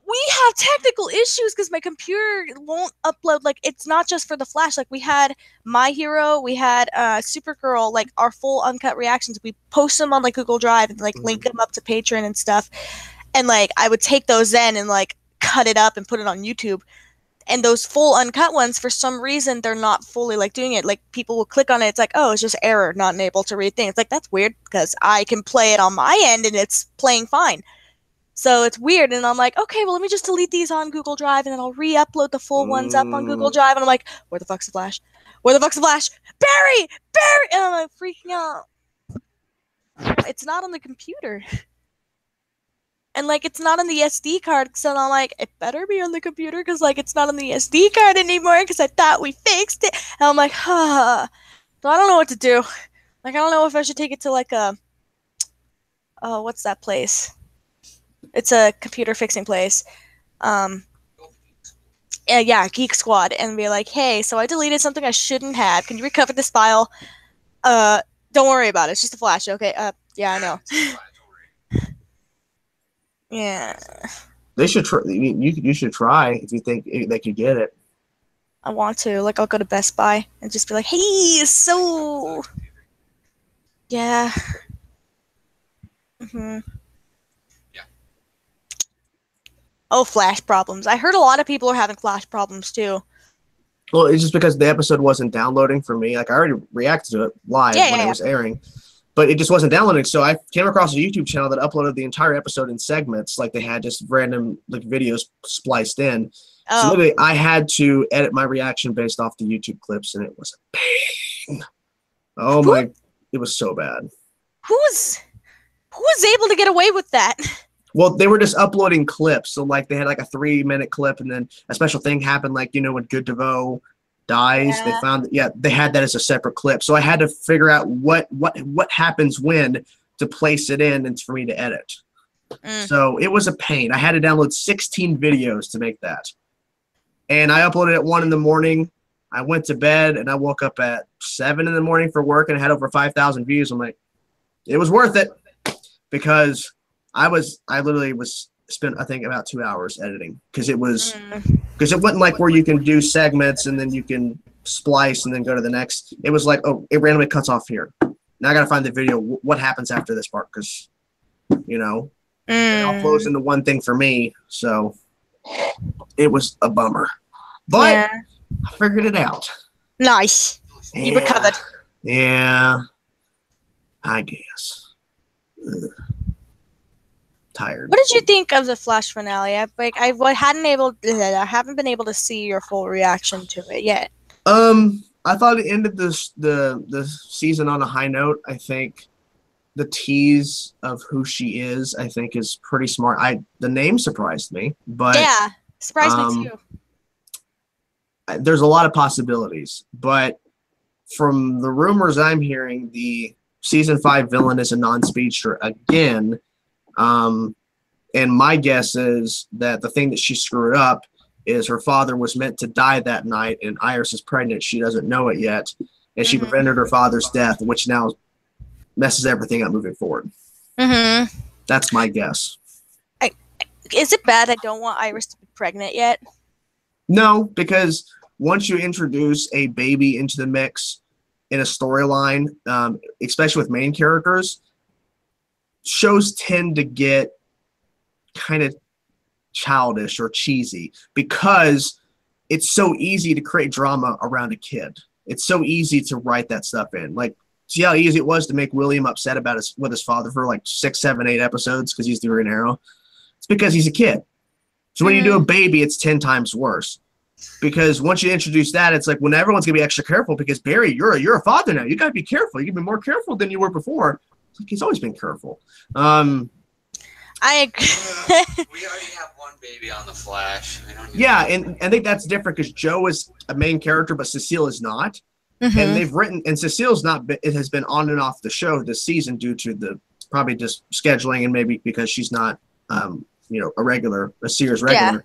"We have technical issues because my computer won't upload. Like, it's not just for the Flash. Like, we had My Hero, we had Supergirl, like our full uncut reactions. We post them on like Google Drive and like link them up to Patreon and stuff. And like, I would take those then and like cut it up and put it on YouTube. And those full uncut ones, for some reason, they're not fully like doing it. Like people will click on it, it's like, oh, it's just error, not able to read things. It's like, that's weird because I can play it on my end and it's playing fine. So it's weird. And I'm like, okay, well, let me just delete these on Google Drive and then I'll re-upload the full ones up on Google Drive. And I'm like, where the fuck's the Flash? Where the fuck's the Flash? Barry! Barry! And I'm like freaking out. It's not on the computer. And like it's not on the SD card, so I'm like, it better be on the computer because like it's not on the SD card anymore because I thought we fixed it. And I'm like, huh. So I don't know what to do. Like I don't know if I should take it to like a what's that place? It's a computer fixing place. Yeah, Geek Squad, and be like, hey, so I deleted something I shouldn't have. Can you recover this file? Don't worry about it. It's just a Flash, okay? Yeah, I know. Yeah. They should try. You should try if you think they could get it. I want to. Like, I'll go to Best Buy and just be like, hey, so. Yeah. Yeah. Oh, Flash problems. I heard a lot of people are having Flash problems too. Well, it's just because the episode wasn't downloading for me. Like, I already reacted to it live when it was airing. But it just wasn't downloading, so I came across a YouTube channel that uploaded the entire episode in segments, like they had just random like videos spliced in. Oh. So literally, I had to edit my reaction based off the YouTube clips, and it was a pain. Oh my! It was so bad. Who was able to get away with that? Well, they were just uploading clips, so like they had like a 3-minute clip, and then a special thing happened, like when Good DeVoe dies, they found they had that as a separate clip. So I had to figure out what happens when to place it in and for me to edit. So it was a pain. I had to download 16 videos to make that. And I uploaded at 1 in the morning. I went to bed and I woke up at 7 in the morning for work and I had over 5,000 views. I'm like, it was worth it because I literally spent I think about 2 hours editing because it wasn't like where you can do segments and then you can splice and then go to the next. It was like, oh, it randomly cuts off here. Now I got to find the video. What happens after this part? Because, it all flows into one thing for me. So it was a bummer. But I figured it out. Nice. You recovered. Yeah. I guess. Ugh. Tired. What did you think of the Flash finale? I haven't been able to see your full reaction to it yet. I thought it ended the season on a high note. I think the tease of who she is, I think, is pretty smart. The name surprised me, but yeah, surprised me too. There's a lot of possibilities, but from the rumors I'm hearing, the season 5 villain is a non-speedster again. And my guess is that the thing that she screwed up is her father was meant to die that night and Iris is pregnant. She doesn't know it yet. And she prevented her father's death, which now messes everything up moving forward. That's my guess. Is it bad I don't want Iris to be pregnant yet? No, because once you introduce a baby into the mix in a storyline, especially with main characters, shows tend to get kind of childish or cheesy because it's so easy to create drama around a kid. It's so easy to write that stuff in. Like, see how easy it was to make William upset about with his father for like 6, 7, 8 episodes because he's the Green Arrow. It's because he's a kid. So when you do a baby, it's 10 times worse. Because once you introduce that, it's like when everyone's gonna be extra careful because Barry, you're a father now. You gotta be careful. You can be more careful than you were before. It's like he's always been careful. I agree. We already have one baby on the Flash. And I think that's different because Joe is a main character, but Cecile is not. And they've written, and Cecile's not. It has been on and off the show this season due to the probably just scheduling and maybe because she's not, a Sears regular. Yeah.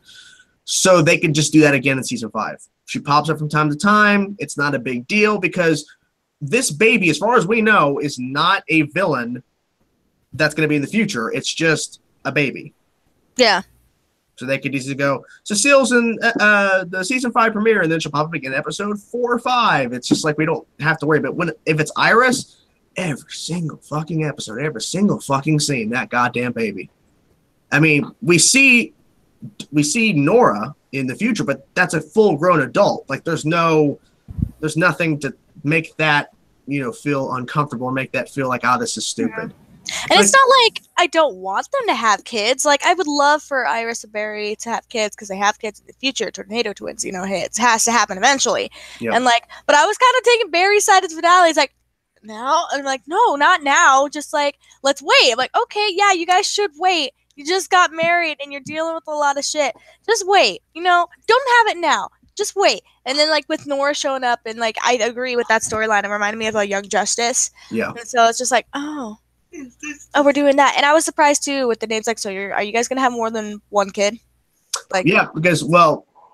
So they could just do that again in season 5. She pops up from time to time. It's not a big deal because this baby, as far as we know, is not a villain that's going to be in the future. It's just a baby. Yeah. So they could easily go, Cecile's in the season 5 premiere, and then she'll pop up again in episode 4 or 5. It's just like we don't have to worry. But if it's Iris, every single fucking episode, every single fucking scene, that goddamn baby. I mean, we see Nora in the future, but that's a full-grown adult. Like, there's nothing to make that, feel uncomfortable or make that feel like, this is stupid. And it's not like I don't want them to have kids. Like, I would love for Iris and Barry to have kids because they have kids in the future. Tornado twins, you know, it has to happen eventually. Yep. And like, but I was kind of taking Barry's side of the finale. It's like, now? I'm like, no, not now. Just like, let's wait. I'm like, okay, yeah, you guys should wait. You just got married and you're dealing with a lot of shit. Just wait. You know, don't have it now. Just wait. And then like with Nora showing up and like, I agree with that storyline. It reminded me of Young Justice. Yeah. And so it's just like, oh, we're doing that. And I was surprised too with the names. Like, so are you guys gonna have more than one kid? Like, yeah, because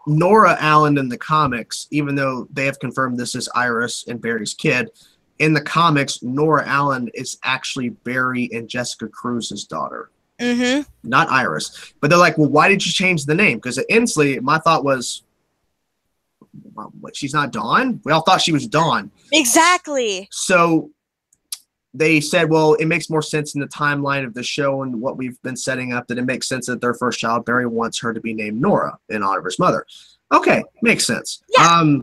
Nora Allen in the comics, even though they have confirmed this is Iris and Barry's kid, in the comics, Nora Allen is actually Barry and Jessica Cruz's daughter, not Iris. But they're like, well, why did you change the name? Because at Inslee, my thought was, what, she's not Dawn? We all thought she was Dawn. Exactly. So they said, well, it makes more sense in the timeline of the show and what we've been setting up that it makes sense that their first child, Barry, wants her to be named Nora in honor of his mother. Okay, makes sense. Yeah.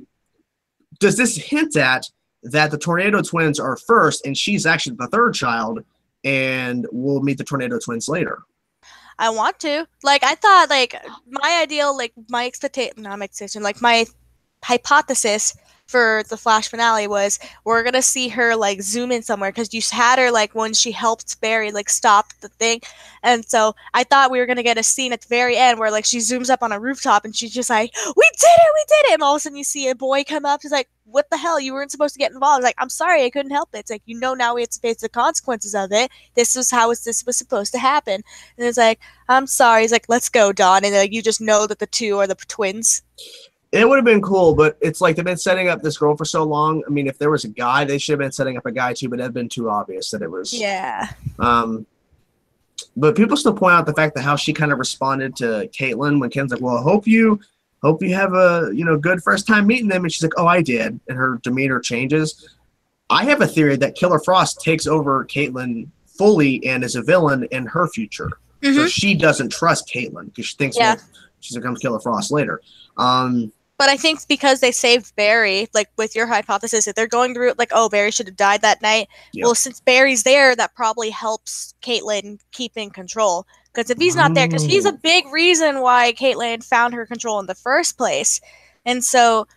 Does this hint at that the Tornado twins are first and she's actually the third child and we'll meet the Tornado twins later? I want to. Like, I thought, like, my ideal, like, my expectation, not my expectation, like, my hypothesis for the Flash finale was we're gonna see her like zoom in somewhere because you had her like when she helped Barry like stop the thing, and so I thought we were gonna get a scene at the very end where like she zooms up on a rooftop and she's just like, we did it, and all of a sudden you see a boy come up. He's like, what the hell, you weren't supposed to get involved. It's like, I'm sorry, I couldn't help it. It's like, you know, now we have to face the consequences of it. This was this was supposed to happen. And it's like, I'm sorry. He's like, let's go, Dawn. And like, you just know that the two are the twins. It would have been cool, but it's like they've been setting up this girl for so long. I mean, if there was a guy, they should have been setting up a guy too, but it had been too obvious that it was. Yeah. But people still point out the fact that how she kind of responded to Caitlin when Ken's like, well, I hope you have a, good first time meeting them. And she's like, oh, I did. And her demeanor changes. I have a theory that Killer Frost takes over Caitlin fully and is a villain in her future. Mm-hmm. So she doesn't trust Caitlin because she thinks well, she's going to come Killer Frost later. But I think because they saved Barry, like with your hypothesis, if they're going through it, like, oh, Barry should have died that night. Yep. Well, since Barry's there, that probably helps Caitlin keep in control. Because if he's not there, because he's a big reason why Caitlin found her control in the first place. And so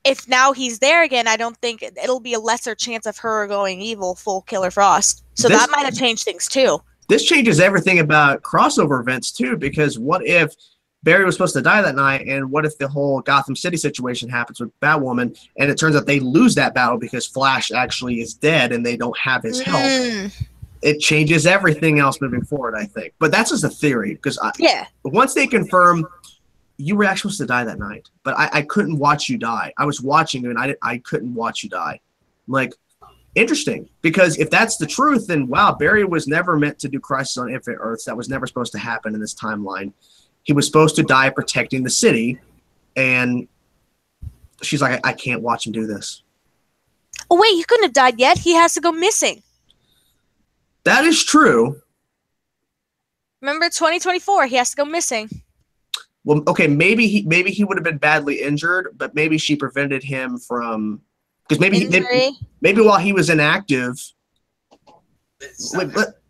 if now he's there again, I don't think it'll be a lesser chance of her going evil full Killer Frost. So that might have changed things too. This changes everything about crossover events too, because what if Barry was supposed to die that night, and what if the whole Gotham City situation happens with Batwoman, and it turns out they lose that battle because Flash actually is dead and they don't have his help? It changes everything else moving forward, I think. But that's just a theory, because once they confirm you were actually supposed to die that night, but I couldn't watch you die. I was watching you, and I couldn't watch you die. I'm like, interesting, because if that's the truth, then wow, Barry was never meant to do Crisis on Infinite Earths. That was never supposed to happen in this timeline. He was supposed to die protecting the city, and she's like, I can't watch him do this. Oh, wait, he couldn't have died yet. He has to go missing. That is true. Remember 2024, he has to go missing. Well, okay, maybe he would have been badly injured, but maybe she prevented him from, because maybe while he was inactive,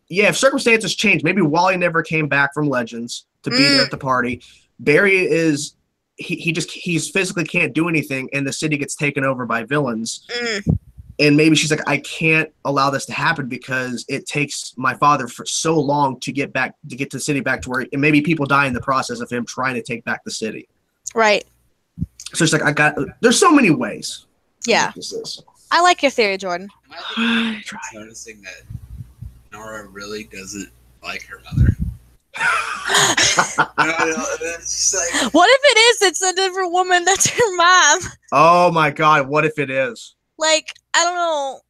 if circumstances change, maybe Wally never came back from Legends to be there at the party. Barry is he's physically can't do anything, and the city gets taken over by villains. And maybe she's like, I can't allow this to happen because it takes my father for so long to get the city back to where, and maybe people die in the process of him trying to take back the city. Right. So it's like, there's so many ways. Yeah. I like your theory, Jordan. Am I noticing that Nora really doesn't like her mother? It's like, what if it is? It's a different woman. That's her mom. Oh my God! What if it is? Like, I don't know.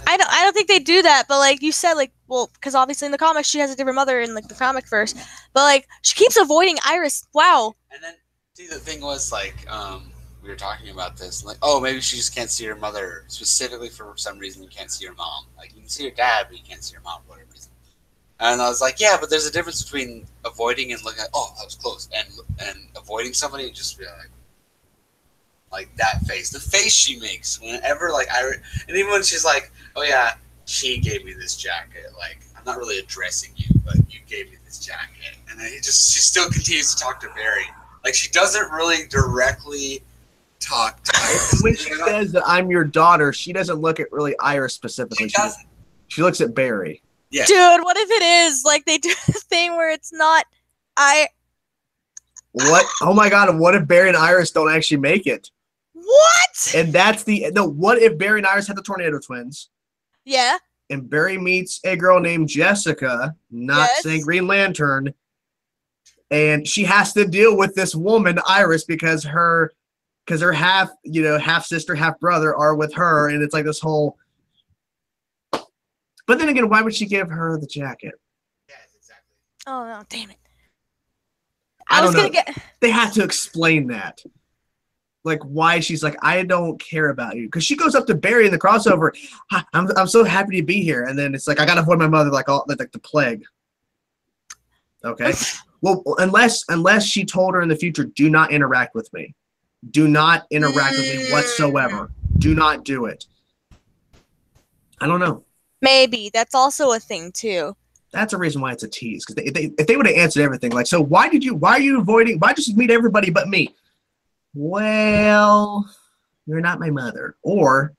I don't think they do that. But like you said, like, well, because obviously in the comics she has a different mother in like the comic first. But like she keeps avoiding Iris. Wow. And then see, the thing was like we were talking about this, like, oh, maybe she just can't see her mother specifically for some reason. You can't see her mom. Like you can see your dad, but you can't see your mom for whatever reason. And I was like, yeah, but there's a difference between avoiding and looking at, oh, that was close, and avoiding somebody and just be like that face. The face she makes whenever, like, and even when she's like, oh, yeah, she gave me this jacket. Like, I'm not really addressing you, but you gave me this jacket. And then she still continues to talk to Barry. Like, she doesn't really directly talk to Iris. When she says that I'm your daughter, she doesn't look at really Iris specifically. She doesn't. She looks at Barry. Yeah. Dude, what if it is? Like, they do the thing where it's not... What? Oh my God, what if Barry and Iris don't actually make it? What? And that's the... No, what if Barry and Iris had the Tornado Twins? Yeah. And Barry meets a girl named Jessica, not Yes. saying Green Lantern, and she has to deal with this woman, Iris, because her half sister, half brother are with her, and it's like this whole... But then again, why would she give her the jacket? Yes, exactly. Oh, no, damn it. I was don't going know. to get... They had to explain that. Like, why she's like, I don't care about you. Because she goes up to Barry in the crossover. I'm so happy to be here. And then it's like, I got to avoid my mother like the plague. Okay. Well, unless she told her in the future, do not interact with me. Do not interact with me whatsoever. Do not do it. I don't know. Maybe. That's also a thing, too. That's a reason why it's a tease. Because if they would have answered everything, like, so why are you avoiding? Why just meet everybody but me? Well, you're not my mother. Or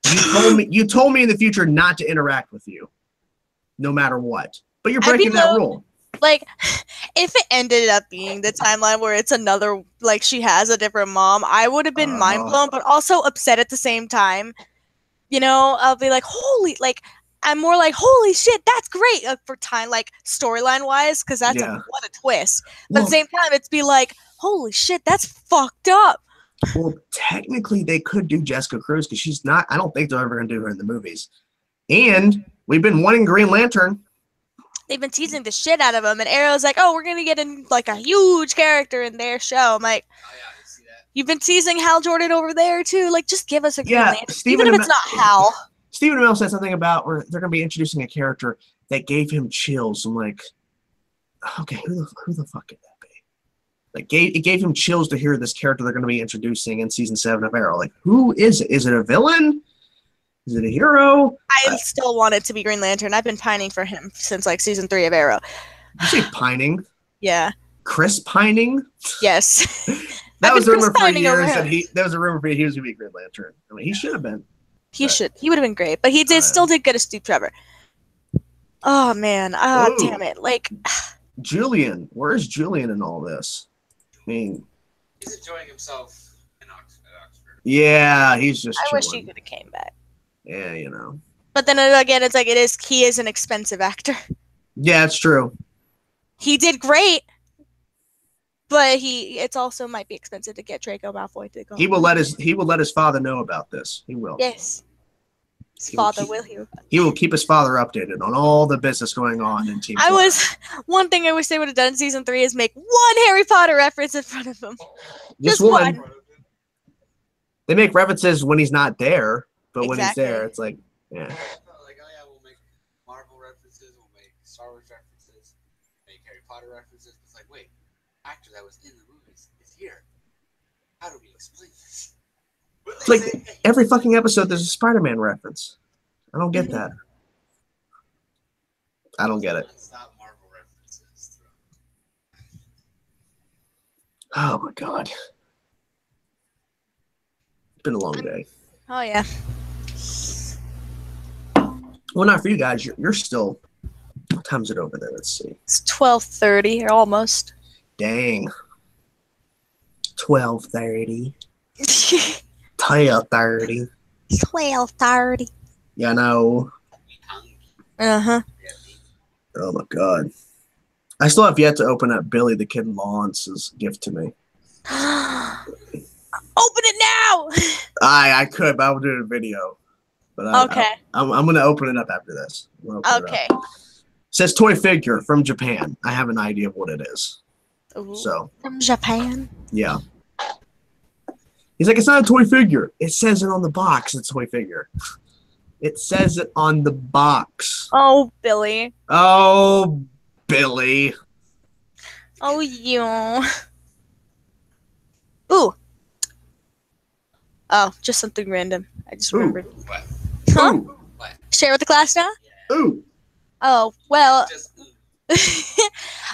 you told me in the future not to interact with you, no matter what. But you're breaking that rule. Like, if it ended up being the timeline where it's another, like, she has a different mom, I would have been mind blown, but also upset at the same time. You know, I'll be like, I'm more like, holy shit, that's great for time, like, storyline wise, because that's what a twist. But at the same time, it's be like, holy shit, that's fucked up. Well, technically, they could do Jessica Cruz because she's not. I don't think they're ever going to do her in the movies. And we've been wanting Green Lantern. They've been teasing the shit out of him, and Arrow's like, oh, we're going to get a huge character in their show. I'm like, oh, yeah, I see that. You've been teasing Hal Jordan over there, too. Like, just give us a Green Lantern. Even if it's not Hal. Stephen Amell said something about where they're going to be introducing a character that gave him chills. I'm like, okay, who the fuck could that be? Like, it gave him chills to hear this character they're going to be introducing in season 7 of Arrow. Like, who is it? Is it a villain? Is it a hero? I still want it to be Green Lantern. I've been pining for him since like season 3 of Arrow. You say pining? Yeah. Chris Pining? Yes. That was a rumor for years that was a rumor for he was going to be Green Lantern. I mean, he should have been. He would have been great, but he still did good as Steve Trevor. Oh man, damn it! Like Julian, where's Julian in all this? I mean, he's enjoying himself in Oxford. Yeah, he's just. I wish he could have came back. Yeah, you know. But then again, it's like he is an expensive actor. Yeah, it's true. He did great, but it's also might be expensive to get Draco Malfoy to go. He will let his father know about this. He will. Yes. His father will. He will keep his father updated on all the business going on in Team. One thing I wish they would have done in season 3 is make one Harry Potter reference in front of him. Just one. They make references when he's not there, but when he's there, it's like, yeah. Like, oh yeah, we'll make Marvel references, we'll make Star Wars references, make Harry Potter references. It's like, wait, actor that was in the movies is here. How do we explain this? It's like every fucking episode there's a Spider-Man reference. I don't get that. I don't get it. Marvel references. Oh my god. It's been a long day. Oh yeah. Well, not for you guys. You're still. What time is it over there? Let's see. It's 12:30 or almost. Dang. 12:30. 12:30. 12:30. Yeah, I know. Uh-huh. Oh my god. I still have yet to open up Billy the Kid Lawrence's gift to me. Open it now! I could, but I will do a video. But okay. I'm going to open it up after this. Okay. It says toy figure from Japan. I have an idea of what it is. Ooh, so from Japan? Yeah. He's like, it's not a toy figure. It says it on the box. It's a toy figure. It says it on the box. Oh, Billy. Oh, Billy. Oh, you. Ooh. Oh, just something random. I just remembered. What? Huh? Ooh. What? Share with the class now? Ooh. Oh, well,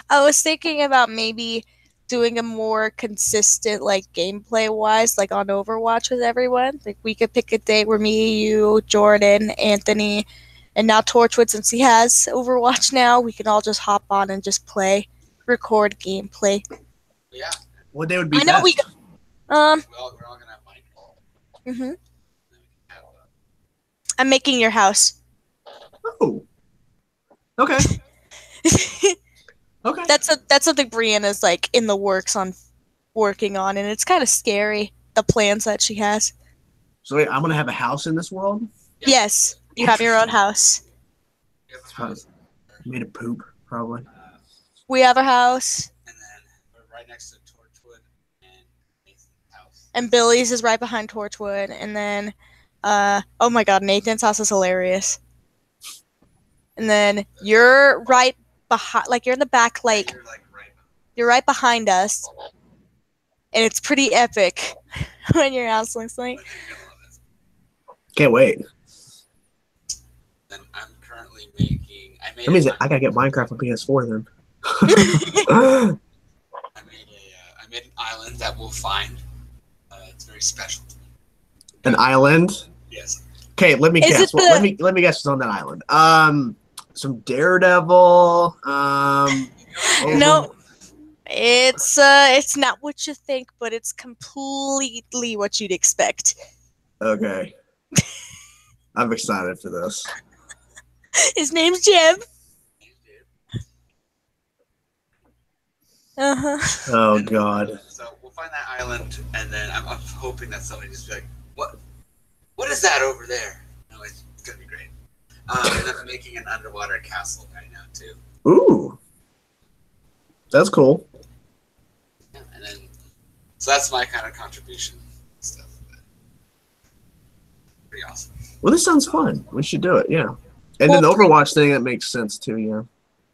I was thinking about maybe doing a more consistent, like, gameplay-wise, like, on Overwatch with everyone. Like, we could pick a day where me, you, Jordan, Anthony, and now Torchwood, since he has Overwatch now, we can all just hop on and just play, record gameplay. Yeah. What day would be I know best? We're all gonna have Minecraft. I'm making your house. Oh. Okay. Okay. That's something Brianna's like in the works on working on, and it's kind of scary, the plans that she has. So wait, I'm gonna have a house in this world? Yes, you have your own house. Made of poop, probably. We have a house. And then we're right next to Torchwood and Nathan's house. And Billy's is right behind Torchwood, and then oh my god, Nathan's house is hilarious. And then you're right behind, like you're in the back, like you're right behind us, and it's pretty epic when your house looks like. Can't wait. Then I'm currently making. That means I gotta get Minecraft on PS4 then. I made an island that we'll find. It's very special to me. An island? Yes. Okay, let me guess. Let me guess what's on that island. Some Daredevil. No, it's not what you think, but it's completely what you'd expect. Okay. I'm excited for this. His name's Jim. Oh god. So we'll find that island, and then I'm hoping that somebody just be like, "What is that over there?" No, it's gonna be great. And I'm making an underwater castle right now too. Ooh. That's cool. Yeah, and then so that's my kind of contribution stuff. Pretty awesome. Well, this sounds fun. We should do it, yeah. And then the Overwatch thing, that makes sense too, yeah.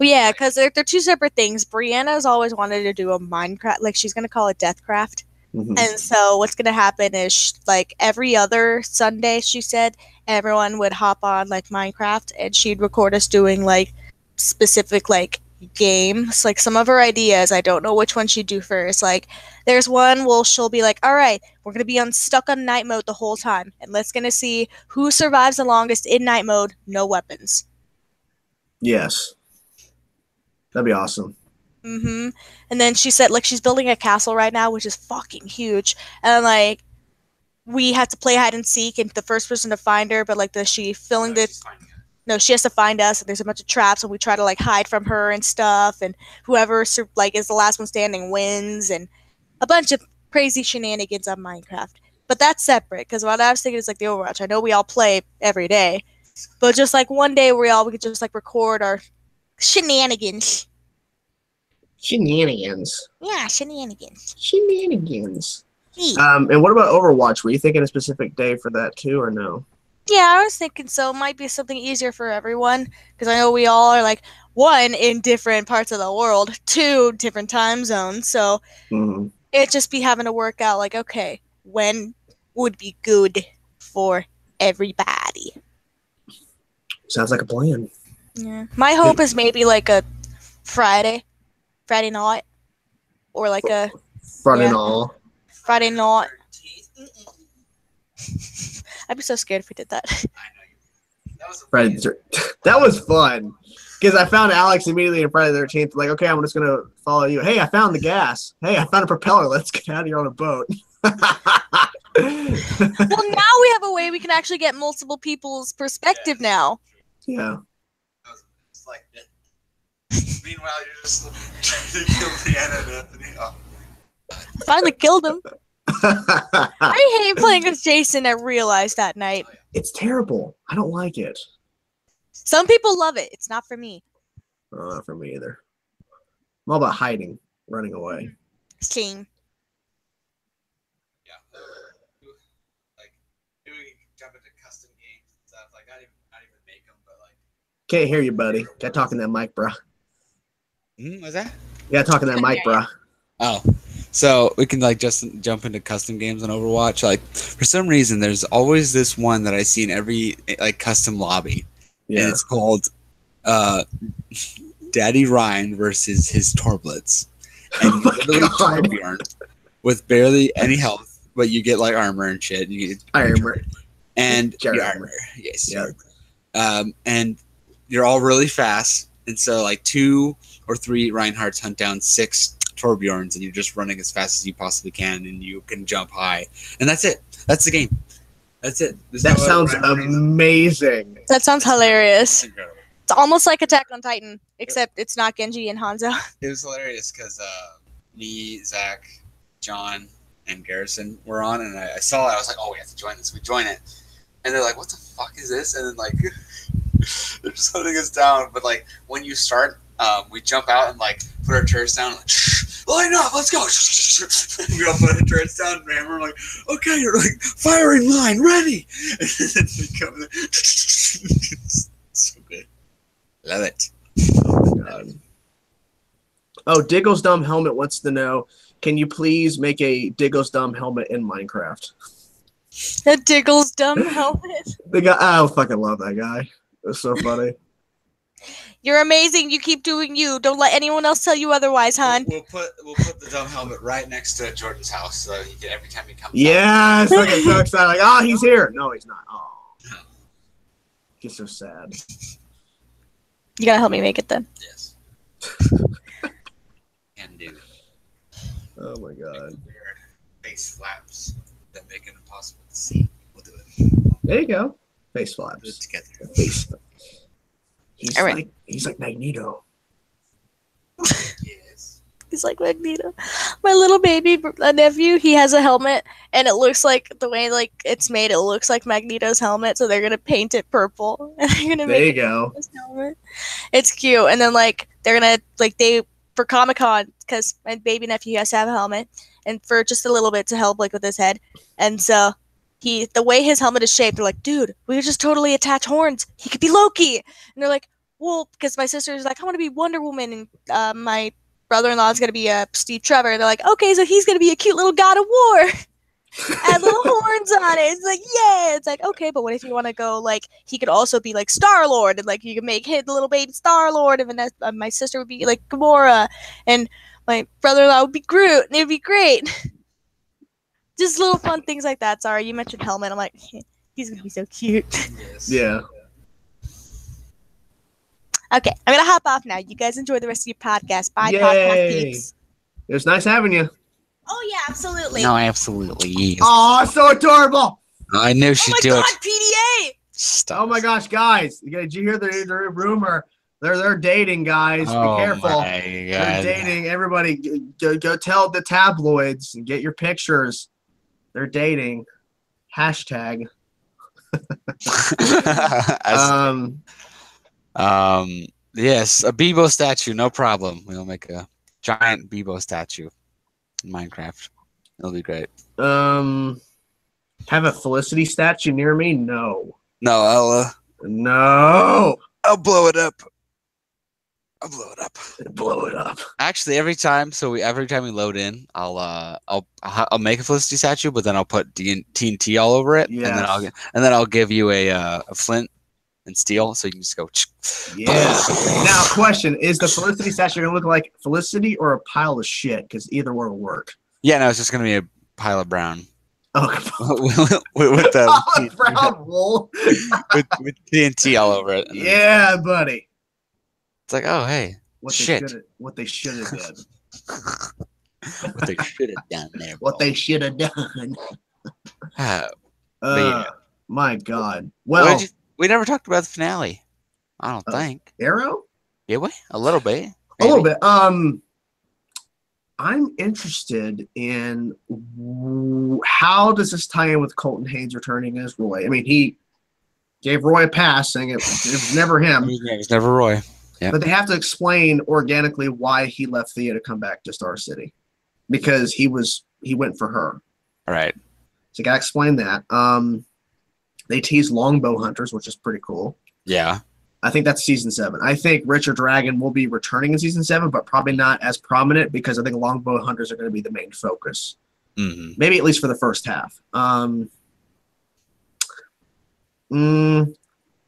Yeah, because they're two separate things. Brianna's always wanted to do a Minecraft, like she's gonna call it Deathcraft. And so what's gonna happen is like every other Sunday, she said, everyone would hop on like Minecraft, and she'd record us doing like specific like games. Like some of her ideas, I don't know which one she'd do first. Like there's one where she'll be like, all right, we're gonna be stuck on night mode the whole time, and let's gonna see who survives the longest in night mode, no weapons. Yes. That'd be awesome. And then she said, like, she's building a castle right now, which is fucking huge. And, like, we have to play hide and seek, and the first person to find her, but, like, she has to find us, and there's a bunch of traps, and we try to, like, hide from her and stuff, and whoever, like, is the last one standing wins, and a bunch of crazy shenanigans on Minecraft. But that's separate, because what I was thinking is, like, the Overwatch. I know we all play every day, but just, like, one day we could just, like, record our shenanigans. Shenanigans. Yeah, shenanigans. Shenanigans. Yeah. And what about Overwatch? Were you thinking a specific day for that too, or no? Yeah, I was thinking so. It might be something easier for everyone, because I know we all are, like, one, in different parts of the world, two, different time zones, so it'd just be having to work out, like, okay, when would be good for everybody? Sounds like a plan. Yeah. My hope is maybe, like, a Friday night, or like a Friday night. I'd be so scared if we did that. That was fun because I found Alex immediately in Friday the 13th. Like, okay, I'm just gonna follow you. Hey, I found the gas. Hey, I found a propeller. Let's get out of here on a boat. Well, now we have a way we can actually get multiple people's perspective now. Yeah. It's like that. Meanwhile, you're just trying to kill Deanna and Anthony. Oh. Finally killed him. I hate playing with Jason, I realized that night. It's terrible. I don't like it. Some people love it. It's not for me. Not for me either. I'm all about hiding, running away. Same. Yeah. Like, maybe we can jump into custom games and stuff. Like, not even make them, but like. Can't hear you, buddy. Got talking that mic, bro. What's that? Yeah, talking that mic, bro. Oh. So we can like just jump into custom games on Overwatch. Like for some reason, there's always this one that I see in every like custom lobby, and it's called Daddy Ryan versus his Torblets, and you literally Torbjorn with barely any health, but you get like armor and shit. And you get armor and your armor, yes, and you're all really fast, and so like 2 or 3 Reinhardts hunt down 6 Torbjorns, and you're just running as fast as you possibly can, and you can jump high, and that's it. That's the game. That's it. That sounds amazing. That sounds hilarious. It's almost like Attack on Titan, except it's not Genji and Hanzo. It was hilarious because me, Zach, John, and Garrison were on, and I saw it. I was like, "Oh, we have to join this." We join it, and they're like, "What the fuck is this?" And then like they're just hunting us down. But like when you start, we jump out and like put our turrets down. Like, line up, let's go. We all put our turrets down, and we're like, "Okay, you're like firing line, ready." And then we come in. So good. Love it. Oh my god. Oh, Diggle's Dumb Helmet wants to know, can you please make a Diggle's Dumb Helmet in Minecraft? A Diggle's Dumb Helmet? The guy, I fucking love that guy. It's so funny. You're amazing. You keep doing you. Don't let anyone else tell you otherwise, hon. We'll put the dumb helmet right next to Jordan's house, so he can, every time he comes. Yeah, it's like so excited. Like, oh, he's here. No, he's not. Oh, he's so sad. You gotta help me make it then. Yes. Can do. Oh my god. Weird face flaps that make it impossible to see. We'll do it. There you go. Face flaps. Put it together. Face. He's like Magneto. Yes. He's like Magneto. My little baby nephew, he has a helmet, and it looks like the way like it's made. It looks like Magneto's helmet, so they're gonna paint it purple, and they're gonna make his helmet. It's cute, and then like they're gonna like for Comic-Con, because my baby nephew has to have a helmet, and for just a little bit to help like with his head, and so. The way his helmet is shaped, they're like, dude, we could just totally attach horns. He could be Loki. And they're like, well, because my sister's like, I want to be Wonder Woman, and my brother-in-law is going to be Steve Trevor. They're like, okay, so he's going to be a cute little god of war. Add little horns on it. It's like, yeah. It's like, okay, but what if you want to go, like, he could also be, like, Star-Lord, and, like, you can make him the little baby Star-Lord, and then my sister would be, like, Gamora, and my brother-in-law would be Groot, and it would be great. Just little fun things like that. Sorry, you mentioned helmet. I'm like, he's gonna be so cute. Yes. Yeah. Okay, I'm gonna hop off now. You guys enjoy the rest of your podcast. Bye, Yay. podcast peeps. It was nice having you. Oh yeah, absolutely. No, absolutely. Oh, so adorable. I knew she'd do it. Oh my god, PDA! Stop. Oh my gosh, guys! Did you hear the rumor? They're dating, guys. Be careful. They're dating. Everybody, go tell the tabloids and get your pictures. They're dating. Hashtag. Yes, a Bebo statue, no problem. We'll make a giant Bebo statue in Minecraft. It'll be great. Have a Felicity statue near me? No. No, No. I'll blow it up. Blow it up. Actually, every time we load in, I'll make a Felicity statue, but then I'll put TNT all over it, Yes. and then I'll give you a flint and steel, so you can just go. Yeah. Now, question: is the Felicity statue gonna look like Felicity or a pile of shit? Because either one will work. Yeah, no, it's just gonna be a pile of brown. Oh, with the brown wool. with TNT all over it. Yeah, buddy. It's like, oh hey, What they should have done. What they should have done there. What they should have done. Yeah. My God. Well, we never talked about the finale. I don't think. Arrow? Yeah, we a little bit. Maybe. A little bit. I'm interested in how does this tie in with Colton Haynes returning as Roy? I mean, he gave Roy a pass, saying it was never him. It was never Roy. Yeah. But they have to explain organically why he left Thea to come back to Star City, because he went for her. All right. So you gotta explain that. They tease longbow hunters, which is pretty cool. Yeah. I think that's season 7. I think Richard Dragon will be returning in season 7, but probably not as prominent because I think Longbow Hunters are going to be the main focus. Mm-hmm. Maybe at least for the first half.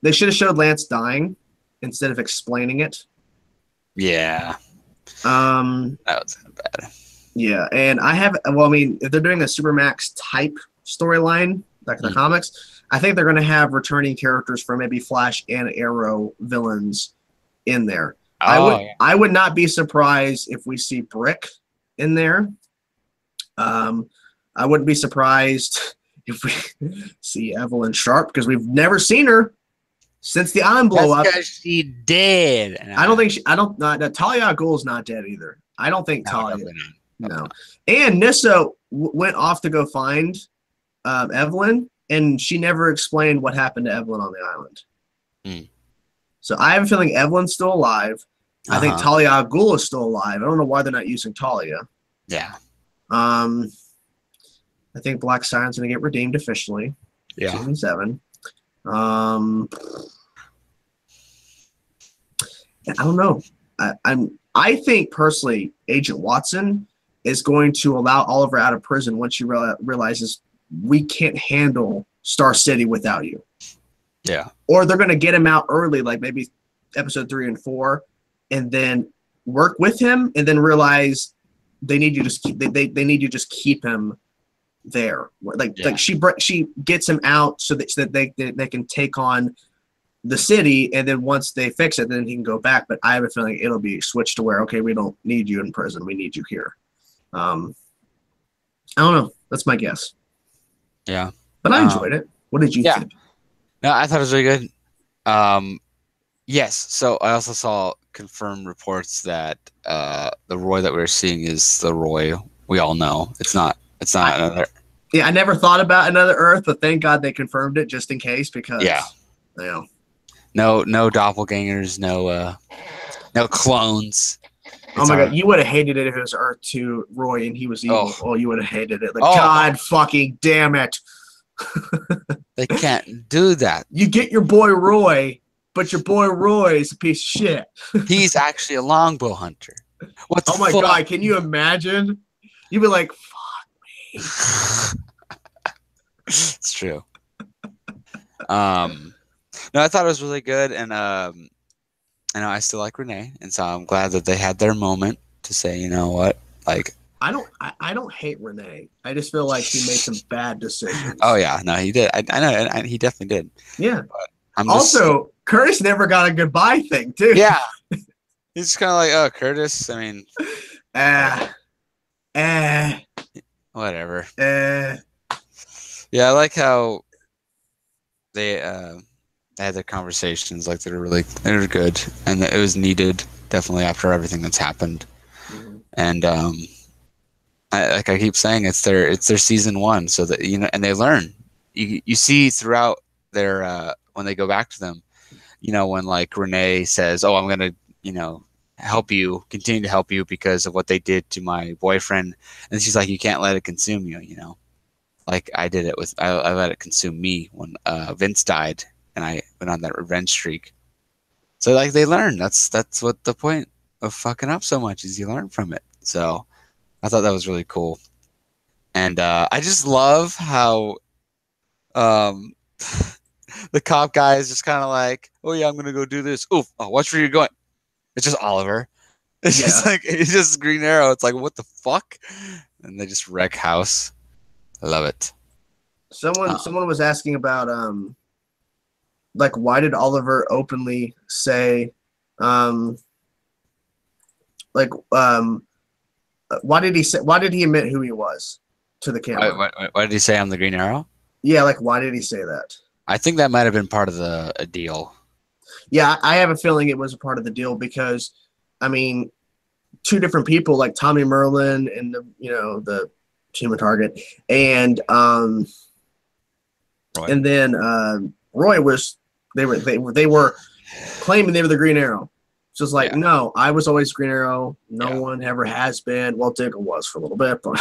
They should have showed Lance dying instead of explaining it. Yeah. That was kind of bad. Yeah, and if they're doing a Supermax type storyline, like the comics, I think they're going to have returning characters from maybe Flash and Arrow villains in there. I would not be surprised if we see Brick in there. I wouldn't be surprised if we see Evelyn Sharp because we've never seen her since the island blow up. Because she dead. Talia al Ghul's not dead either. I don't think Talia. No. And Nissa went off to go find Evelyn, and she never explained what happened to Evelyn on the island. So I have a feeling Evelyn's still alive. I think Talia al Ghul is still alive. I don't know why they're not using Talia. Yeah. I think Black Siren's going to get redeemed officially. Yeah. Season 7. I don't know. I think personally, Agent Watson is going to allow Oliver out of prison once she realizes we can't handle Star City without you. Yeah. Or they're going to get him out early, like maybe episode 3 and 4, and then work with him, and then realize they need you to just keep him there. Like she gets him out so that they can take on the city, and then once they fix it, then he can go back. But I have a feeling it'll be switched to where, okay, we don't need you in prison, we need you here. I don't know. That's my guess. Yeah. But I enjoyed it. What did you think? No, I thought it was really good. Yes. So I also saw confirmed reports that the Roy that we're seeing is the Roy we all know. It's not another. Yeah, I never thought about another Earth, but thank God they confirmed it just in case because no doppelgangers, no clones. Oh my God, you would have hated it if it was Earth 2 Roy and he was evil. Oh, you would have hated it. Like, God fucking damn it. They can't do that. You get your boy Roy, but your boy Roy is a piece of shit. He's actually a longbow hunter. What the fuck? God, can you imagine? You'd be like, fuck me. It's true. No, I thought it was really good, and I know I still like Renee, and so I'm glad that they had their moment to say, you know what, like. I don't hate Renee. I just feel like he made some bad decisions. Oh yeah, no, he did. I know, he definitely did. Yeah. But Curtis never got a goodbye thing too. Yeah. He's kind of like, oh, Curtis. I mean, whatever. Yeah, I like how they had their conversations. Like they were good, and it was needed definitely after everything that's happened. Mm-hmm. And I keep saying, it's their season 1, so that and they learn. You see throughout their when they go back to them, when like Renee says, "Oh, I'm gonna continue to help you because of what they did to my boyfriend," and she's like, "You can't let it consume you," like I did it with I let it consume me when Vince died, and I went on that revenge streak. So like they learn. That's what the point of fucking up so much is, you learn from it. So I thought that was really cool. And I just love how the cop guy is just kind of like, "Oh yeah, I'm gonna go do this." Oof! Oh, watch where you're going. It's just Oliver. It's just like, it's just Green Arrow. It's like, what the fuck? And they just wreck house. I love it. Someone was asking about like, why did Oliver openly say why did he admit who he was to the camera? Why did he say I'm the Green Arrow? Yeah, like, why did he say that? I think that might have been part of a deal. Yeah, I have a feeling it was a part of the deal because, I mean, 2 different people, like Tommy Merlin and the Human Target, and Roy. And then Roy was they were claiming they were the Green Arrow. So it's like, no, I was always Green Arrow. No one ever has been. Well, Diggle was for a little bit, but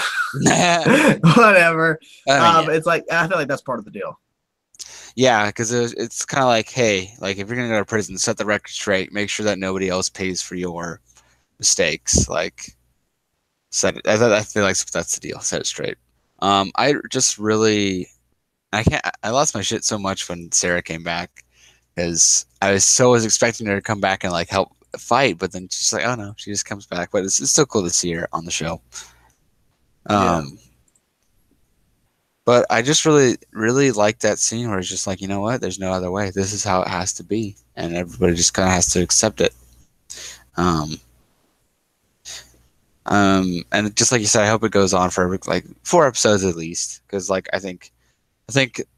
whatever. It's like, I feel like that's part of the deal. Yeah, because it's kind of like, hey, like if you're gonna go to prison, set the record straight. Make sure that nobody else pays for your mistakes. Like, set it. I feel like that's the deal. Set it straight. I just really, I can't. I lost my shit so much when Sarah came back because I was expecting her to come back and like help fight, but then she's like, oh no, she just comes back. But it's still cool to see her on the show. Yeah. But I just really, really like that scene where it's just like, you know what? There's no other way. This is how it has to be, and everybody just kind of has to accept it. And just like you said, I hope it goes on for like 4 episodes at least, because like I think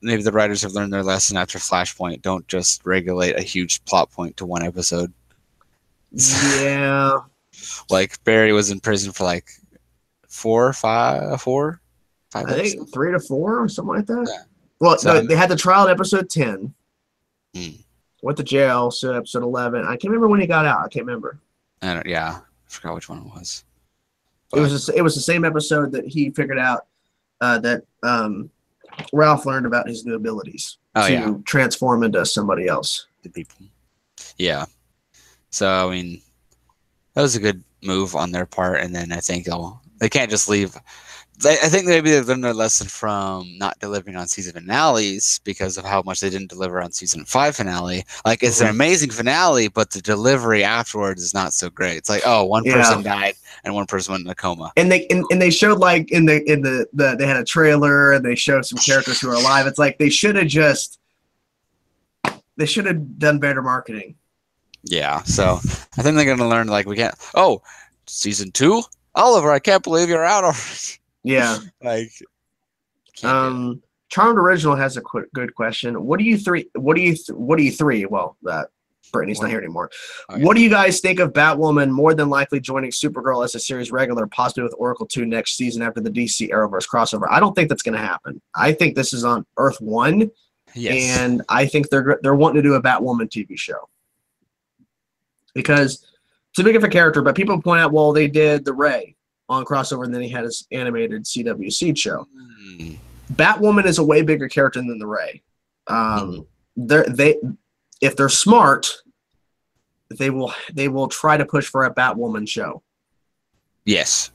maybe the writers have learned their lesson after Flashpoint. Don't just regulate a huge plot point to 1 episode. Yeah. Like Barry was in prison for like 5 I think episodes? 3 to 4 or something like that. Yeah. Well, So, no, they had the trial in episode 10. Hmm. Went to jail, so episode 11. I can't remember when he got out. I can't remember. I forgot which one it was. It was the same episode that he figured out that Ralph learned about his new abilities to transform into somebody else. The people. Yeah. So I mean, that was a good move on their part, and then I think they can't just leave. I think maybe they've learned their lesson from not delivering on season finales because of how much they didn't deliver on season 5 finale. Like it's an amazing finale, but the delivery afterwards is not so great. It's like, oh, one person died and one person went in a coma. And they showed like in the they had a trailer and they showed some characters who are alive. It's like they should have done better marketing. Yeah. So I think they're gonna learn like we can't. Oh, season 2, Oliver, I can't believe you're out already. Yeah. Like, Charmed Original has a good question. What do you three? Well, that Brittany's not here anymore. Okay. What do you guys think of Batwoman more than likely joining Supergirl as a series regular, possibly with Oracle 2 next season after the DC Arrowverse crossover? I don't think that's going to happen. I think this is on Earth 1, and I think they're wanting to do a Batwoman TV show because it's a big of a character. But people point out, well, they did the Ray on crossover, and then he had his animated CW Seed show. Batwoman is a way bigger character than the Ray. If they're smart, they will try to push for a Batwoman show. Yes,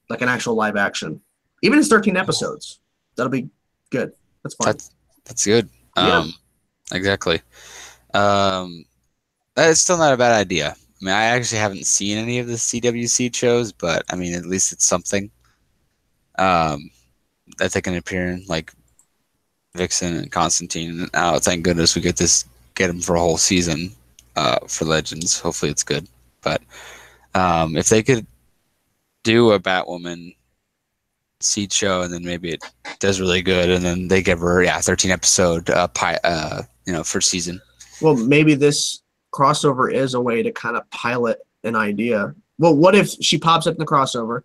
like an actual live action. Even if it's 13 episodes, that'll be good. That's fine. That's good. Yeah. Exactly. That is still not a bad idea. I mean, I actually haven't seen any of the CWC shows, but I mean, at least it's something that they can appear in, like Vixen and Constantine. And oh, thank goodness we get them for a whole season for Legends. Hopefully, it's good. But if they could do a Batwoman seed show, and then maybe it does really good, and then they give her 13 episode first season. Well, maybe this crossover is a way to kind of pilot an idea. Well, what if she pops up in the crossover?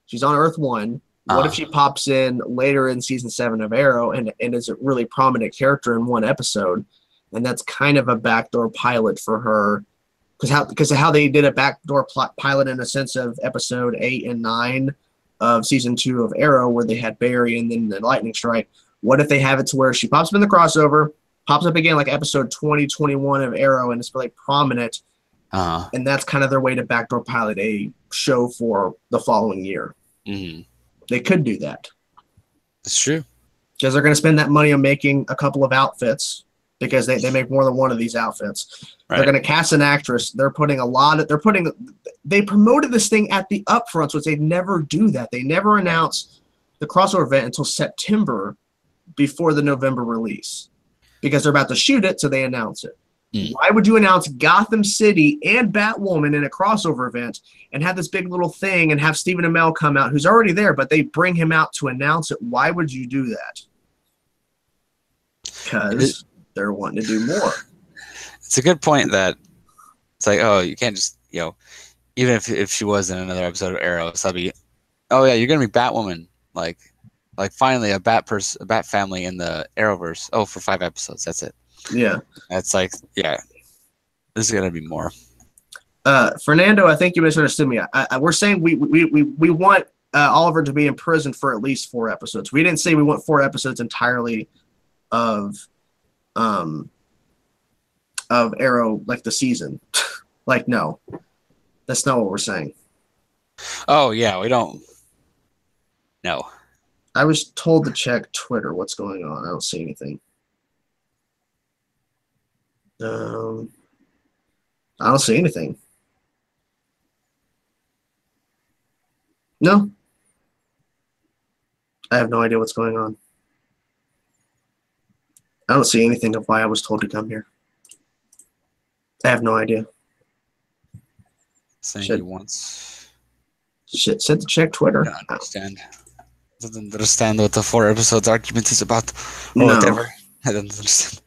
She's on Earth 1. What if she pops in later in season 7 of Arrow and is a really prominent character in one episode? And that's kind of a backdoor pilot for her. Because of how they did a backdoor pilot in a sense of episode 8 and 9 of season 2 of Arrow, where they had Barry and then the lightning strike. What if they have it to where she pops up in the crossover, pops up again like episode 20, 21 of Arrow, and it's really prominent. And that's kind of their way to backdoor pilot a show for the following year. Mm-hmm. They could do that. That's true. Because they're going to spend that money on making a couple of outfits because they make more than one of these outfits. Right. They're going to cast an actress. They promoted this thing at the upfronts, which they never do that. They never announce the crossover event until September before the November release. Because they're about to shoot it, so they announce it. Why would you announce Gotham City and Batwoman in a crossover event and have this big little thing and have Stephen Amell come out, who's already there, but they bring him out to announce it? Why would you do that? Because they're wanting to do more. It's a good point that it's like, oh, you can't just, even if she was in another episode of Arrow, so that'd be, oh yeah, you're going to be Batwoman. Like finally a bat family in the Arrowverse. Oh, for 5 episodes. That's it. Yeah. That's like, this is going to be more. Fernando, I think you misunderstood me. We're saying we want Oliver to be in prison for at least 4 episodes. We didn't say we want 4 episodes entirely of of Arrow, like the season. Like, no, that's not what we're saying. Oh yeah, we don't. No. I was told to check Twitter. What's going on? I don't see anything. I don't see anything. No. I have no idea what's going on. I don't see anything of why I was told to come here. I have no idea. Saying Shit. he wants. Shit, said to check Twitter. I don't understand. Doesn't understand what the 4 episodes argument is about, or No. whatever. I don't understand.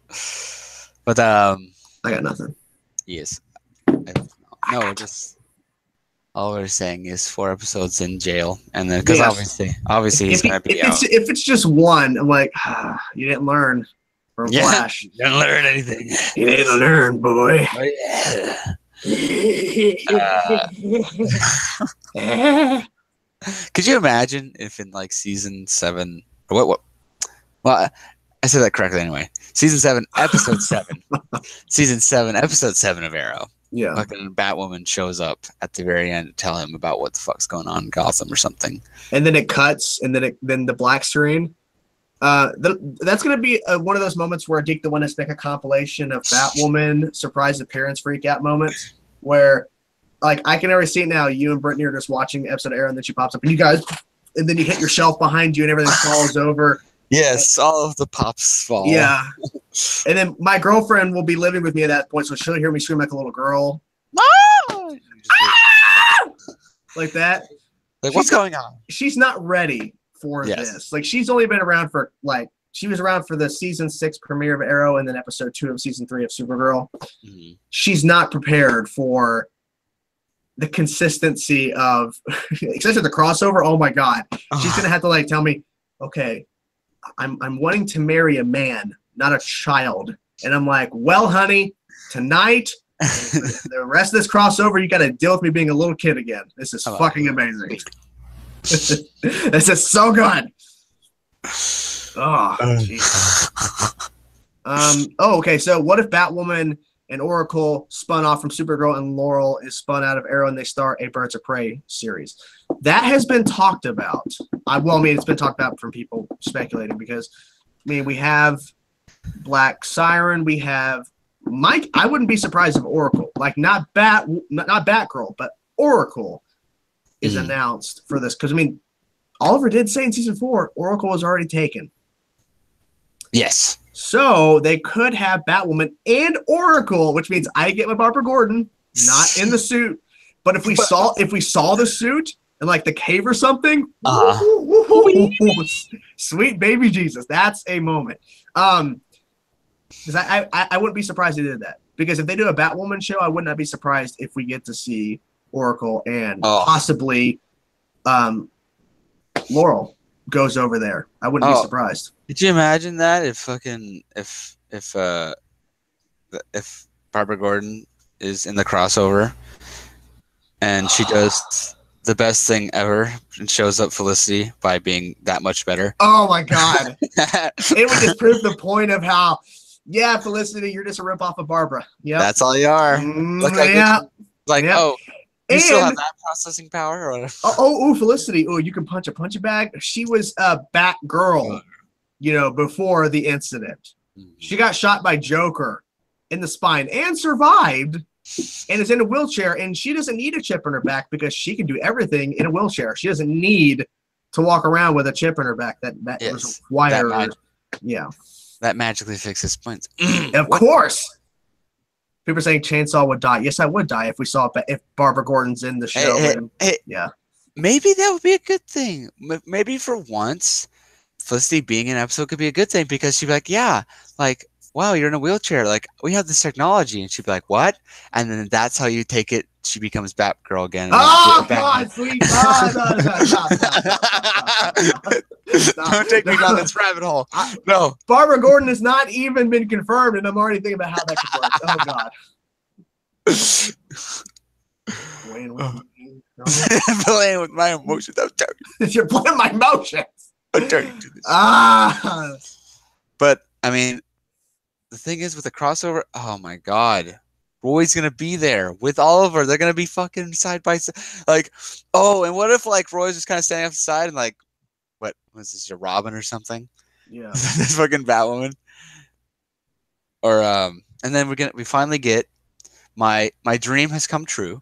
But I got nothing. yes. No, just all we're saying is 4 episodes in jail, and then because obviously he's gonna be out. If it's just one, I'm like, you didn't learn from Flash. You didn't learn anything. You didn't learn, boy. Oh, yeah. Could you imagine if in like season 7 or what? Well, I said that correctly anyway. Season 7, episode 7. Season 7, episode 7 of Arrow. Yeah. Fucking Batwoman shows up at the very end to tell him about what the fuck's going on in Gotham or something. And then it cuts, and then the black screen. That's gonna be one of those moments where Deke the one has make a compilation of Batwoman surprise appearance freak out moments where, like, I can already see it now. You and Brittany are just watching the episode of Arrow, and then she pops up, and you guys, and then you hit your shelf behind you, and everything falls over. Yes, all of the pops fall. Yeah. And then my girlfriend will be living with me at that point, so she'll hear me scream like a little girl. Ah! Like that. Like, what's going on? She's not ready for this. Like, she's only been around for, like, she was around for the season 6 premiere of Arrow and then episode 2 of season 3 of Supergirl. Mm-hmm. She's not prepared for the consistency of, especially the crossover. Oh my God. She's going to have to, like, tell me, okay, I'm wanting to marry a man, not a child. And I'm like, well, honey, tonight, the rest of this crossover, you got to deal with me being a little kid again. This is fucking amazing. This is so good. Oh, jeez. Okay. So what if Batwoman and Oracle spun off from Supergirl and Laurel is spun out of Arrow and they start a Birds of Prey series? That has been talked about. It's been talked about from people speculating because, we have Black Siren, we have Mike. I wouldn't be surprised if Oracle, like not Batgirl, but Oracle is announced for this because Oliver did say in season 4 Oracle was already taken. Yes. So they could have Batwoman and Oracle, which means I get my Barbara Gordon, not in the suit. But if we saw the suit in like the cave or something, sweet baby Jesus, that's a moment. Because I wouldn't be surprised if they did that. Because if they do a Batwoman show, I would not be surprised if we get to see Oracle and possibly Laurel goes over there. I wouldn't be surprised. Could you imagine that if Barbara Gordon is in the crossover and she does the best thing ever and shows up Felicity by being that much better? Oh my God. It would just prove the point of how, yeah, Felicity, you're just a ripoff of Barbara. Yeah, that's all you are. You still have that processing power? Or Felicity. Oh, you can punch a punching bag. She was a Batgirl, before the incident. She got shot by Joker in the spine and survived and is in a wheelchair. And she doesn't need a chip in her back because she can do everything in a wheelchair. She doesn't need to walk around with a chip in her back. That was required. That magically fixes points. Of course. People are saying Chainsaw would die. Yes, I would die if we saw if Barbara Gordon's in the show. Yeah. Maybe that would be a good thing. Maybe for once, Felicity being in an episode could be a good thing because she'd be like, yeah, like, wow, you're in a wheelchair. Like, we have this technology. And she'd be like, what? And then that's how you take it. She becomes Batgirl again. Oh, God, sweet God. Don't take me down this rabbit hole. No. Barbara Gordon has not even been confirmed, and I'm already thinking about how that could work. Oh, God. Playing with my emotions. You're playing my emotions. How dare you do this? But, the thing is with the crossover, oh my god, Roy's gonna be there with Oliver. They're gonna be fucking side by side. Like, oh, and what if like Roy's just kind of standing off the side and like, what was this, your Robin or something? Yeah. This fucking Batwoman. Or and then we finally get my dream has come true.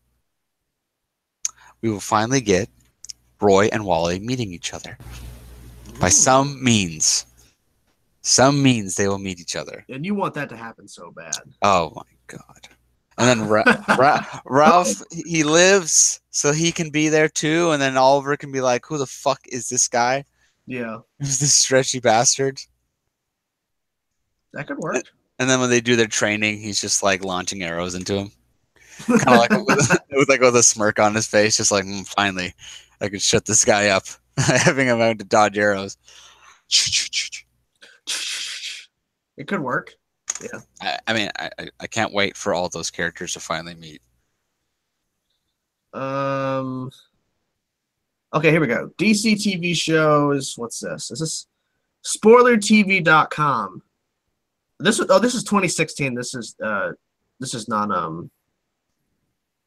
We will finally get Roy and Wally meeting each other. By some means. Some means they will meet each other. And you want that to happen so bad. Oh my god. And then Ralph, he lives so he can be there too. And then Oliver can be like, who the fuck is this guy? Yeah. Who's this stretchy bastard? That could work. And then when they do their training, he's just like launching arrows into him. Kind of like with a smirk on his face, just like, finally, I can shut this guy up. Having him out to dodge arrows. It could work. Yeah. I mean, I can't wait for all those characters to finally meet. Okay, here we go. DC TV shows. What's this? Is this SpoilerTV.com? This is 2016. This is not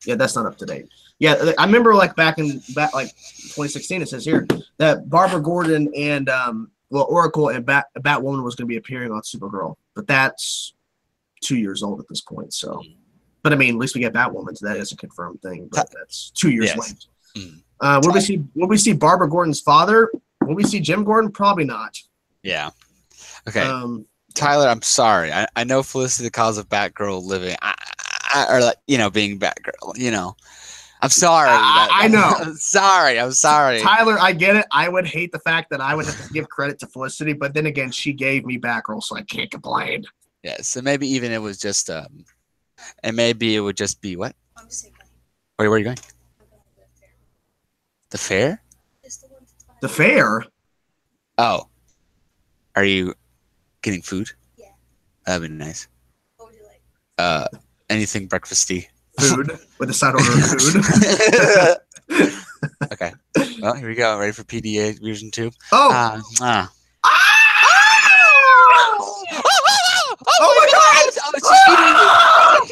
yeah, that's not up to date. Yeah, I remember like back 2016. It says here that Barbara Gordon and Oracle and Batwoman was going to be appearing on Supergirl, but that's 2 years old at this point. So, but I mean, at least we get Batwoman, so that is a confirmed thing. But that's 2 years late. Will we see Barbara Gordon's father? Will we see Jim Gordon? Probably not. Yeah. Okay. Tyler, I'm sorry. I know Felicity the cause of Batgirl living, or like, being Batgirl. I'm sorry. I know. I'm sorry. Tyler, I get it. I would hate the fact that I would have to give credit to Felicity, but then again, she gave me Batgirl, so I can't complain. Yes, so maybe even it was just, and maybe it would just be what? Where are you going? The fair? The fair? Oh. Are you getting food? Yeah. That'd be nice. What would you like? Anything breakfasty. Food with a side order of food. Okay. Well, here we go. Ready for PDA version 2? Oh! Oh my god! Oh,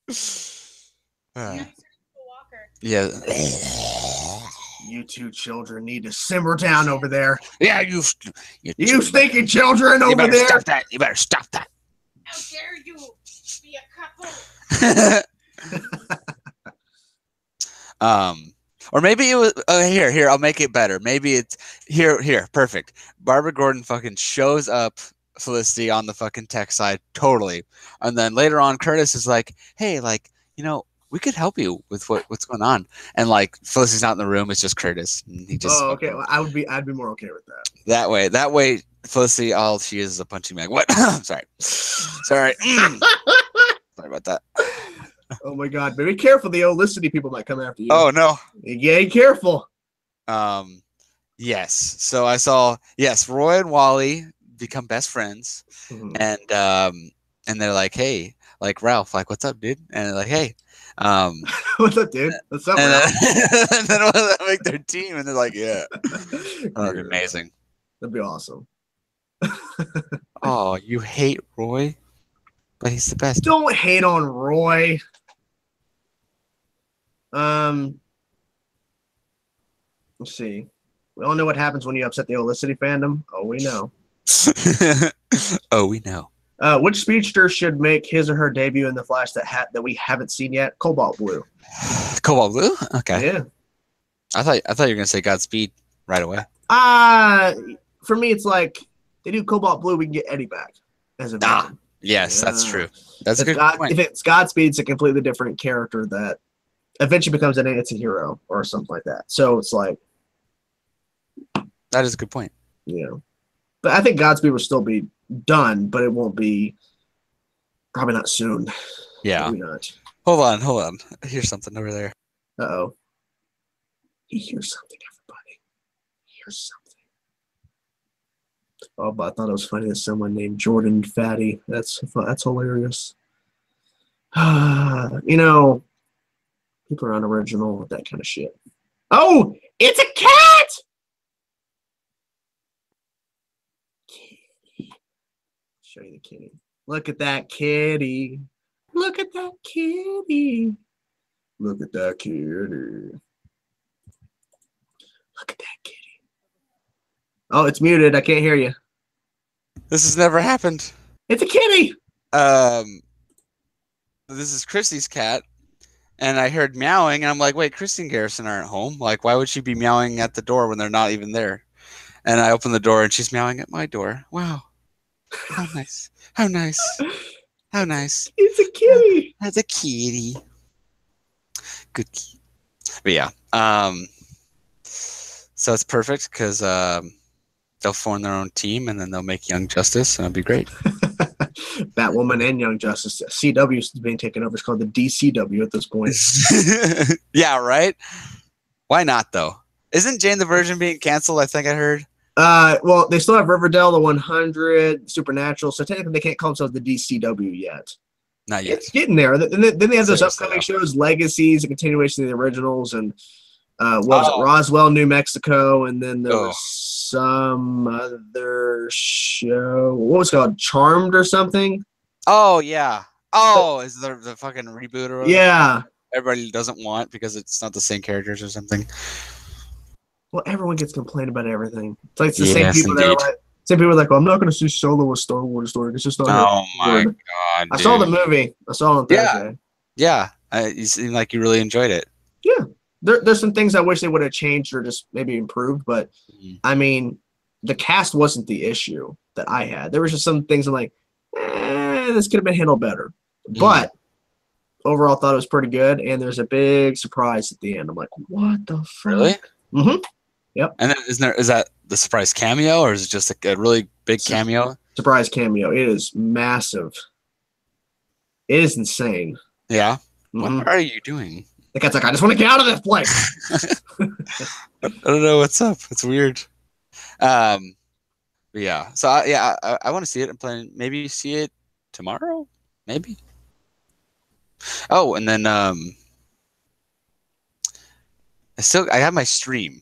it's yeah. You two children need to simmer down over there. Yeah, you stinking children over there. Stop that. You better stop that. How dare you be a couple? Or maybe it was here, I'll make it better. Maybe it's here, perfect. Barbara Gordon fucking shows up Felicity on the fucking tech side, totally. And then later on, Curtis is like, hey, like, we could help you with what's going on. And like Felicity's not in the room, it's just Curtis. And he just okay. Well, I'd be more okay with that. That way, Felicity, all she is a punching bag. What? Sorry. Sorry about that. Oh my god, but be careful, the Olicity people might come after you. Oh no. Yeah, careful. Yes. So I saw, Roy and Wally become best friends. Mm-hmm. And they're like, hey, like Ralph, like, what's up, dude? And they're like, hey. What's up, dude? What's up, Ralph? And then they make their team and they're like, yeah. That'd be amazing. That'd be awesome. Oh, you hate Roy? But he's the best. Don't hate on Roy. Let's see. We all know what happens when you upset the Olicity fandom. Oh, we know. Oh, we know. Which speedster should make his or her debut in the Flash that we haven't seen yet? Cobalt Blue. Cobalt Blue? Okay. Yeah. I thought you were gonna say Godspeed right away. For me, it's like they do Cobalt Blue, we can get Eddie back as a villain. Yes, that's true. That's a good point. If it's Godspeed, it's a completely different character that eventually becomes an anti-hero or something like that. So it's like that is a good point. Yeah. But I think Godspeed will still be done, but it won't be probably not soon. Yeah. Maybe not. Hold on. I hear something over there. Uh-oh. He hears something, everybody. He hears something. Oh, but I thought it was funny that someone named Jordan Fatty. That's hilarious. People are unoriginal with that kind of shit. Oh, it's a cat! Show you the kitty. Look at that kitty. Look at that kitty. Look at that kitty. Look at that kitty. Oh, it's muted. I can't hear you. This has never happened. It's a kitty. This is Chrissy's cat, and I heard meowing, and I'm like, wait, Christy and Garrison aren't home. Like, why would she be meowing at the door when they're not even there? And I open the door, and she's meowing at my door. Wow. How nice. How nice. How nice. It's a kitty. That's a kitty. Good kitty. But yeah. So it's perfect because they'll form their own team and then they'll make Young Justice and it'll be great. Batwoman and Young Justice. CW is being taken over. It's called the DCW at this point. Yeah, right? Why not, though? Isn't Jane the Virgin being canceled? I think I heard. Well, they still have Riverdale, the 100, Supernatural, so technically they can't call themselves the DCW yet. Not yet. It's getting there. Then they have those upcoming shows, Legacies, a continuation of the originals, and what was it, Roswell, New Mexico, and then there was some other show. What was it called? Charmed or something? Oh, yeah. Oh, is the fucking reboot or whatever? Yeah. Everybody doesn't want because it's not the same characters or something. Well, everyone gets complained about everything. It's like the Yes, same people that indeed. are like, same people are like, well, I'm not going to see Solo a Star Wars story. It's just not. Oh my good." god! I saw the movie. I saw it on Thursday. Yeah. You seem like you really enjoyed it. Yeah. There's some things I wish they would have changed or just maybe improved, but I mean, the cast wasn't the issue that I had. There was just some things I'm like, this could have been handled better. But overall, thought it was pretty good. And there's a big surprise at the end. I'm like, what the fuck? Really? Mm-hmm. Yep. And then is that the surprise cameo or is it just a really big cameo? Surprise cameo. It is massive. It is insane. Yeah. Mm-hmm. What are you doing? The cat's like, I just want to get out of this place. I don't know what's up. It's weird. But yeah. So I want to see it. I'm planning maybe see it tomorrow. Maybe. Oh, and then I have my stream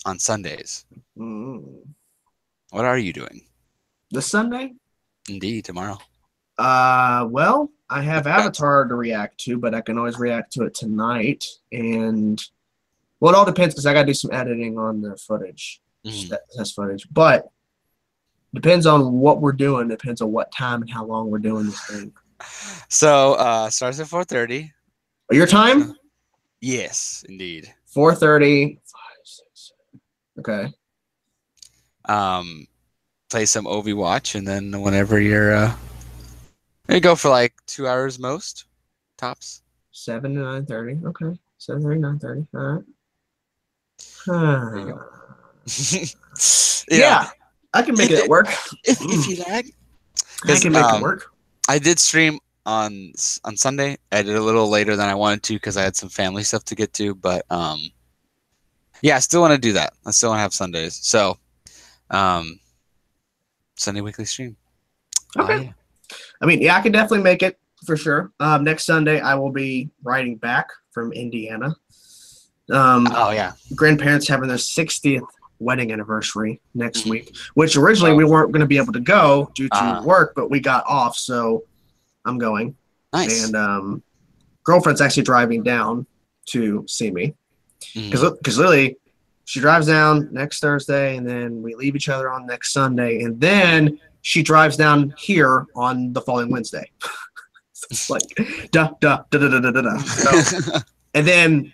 on Sundays. What are you doing? This Sunday? Indeed, tomorrow. Well, I have Avatar to react to, but I can always react to it tonight. And well, it all depends because I got to do some editing on the footage, test footage. But depends on what we're doing. Depends on what time and how long we're doing this thing. So starts at 4:30. Your time? Yes, indeed. 4:30. 5, 6, 7. Okay. Play some Overwatch, and then whenever you're you go for like 2 hours most tops. 7 to 9:30. Okay. 7:30, 9:30. All right. There you go. Yeah, I can make it work. If you like. I can make it work. I did stream on Sunday. I did a little later than I wanted to because I had some family stuff to get to. But yeah, I still want to do that. I still want to have Sundays. So Sunday weekly stream. Okay. Yeah. I mean, yeah, I can definitely make it for sure. Next Sunday, I will be riding back from Indiana. Oh, yeah. Grandparents having their 60th wedding anniversary next week, which originally we weren't going to be able to go due to work, but we got off, so I'm going. Nice. And girlfriend's actually driving down to see me because literally she drives down next Thursday, and then we leave each other on next Sunday, and then she drives down here on the following Wednesday. So it's like So, and then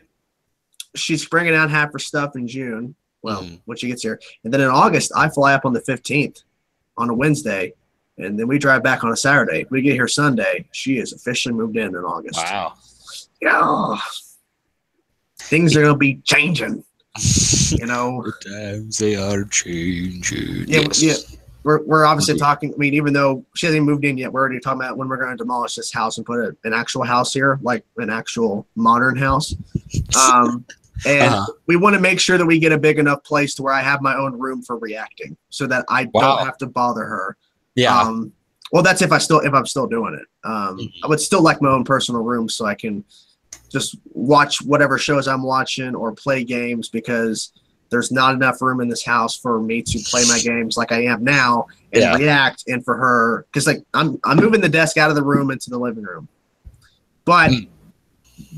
she's bringing down half her stuff in June. Well, when she gets here, and then in August, I fly up on the 15th on a Wednesday, and then we drive back on a Saturday. We get here Sunday. She is officially moved in August. Wow. Yeah. Things are gonna be changing. You know. The times they are changing. Yeah, Yes. yeah. We're obviously talking. I mean, even though she hasn't moved in yet, we're already talking about when we're going to demolish this house and put an actual house here, like an actual modern house. And we want to make sure that we get a big enough place to where I have my own room for reacting, so that I don't have to bother her. Yeah. Well, that's if I'm still doing it. I would still like my own personal room so I can just watch whatever shows I'm watching or play games, because there's not enough room in this house for me to play my games like I am now and react, and for her, because like I'm moving the desk out of the room into the living room, but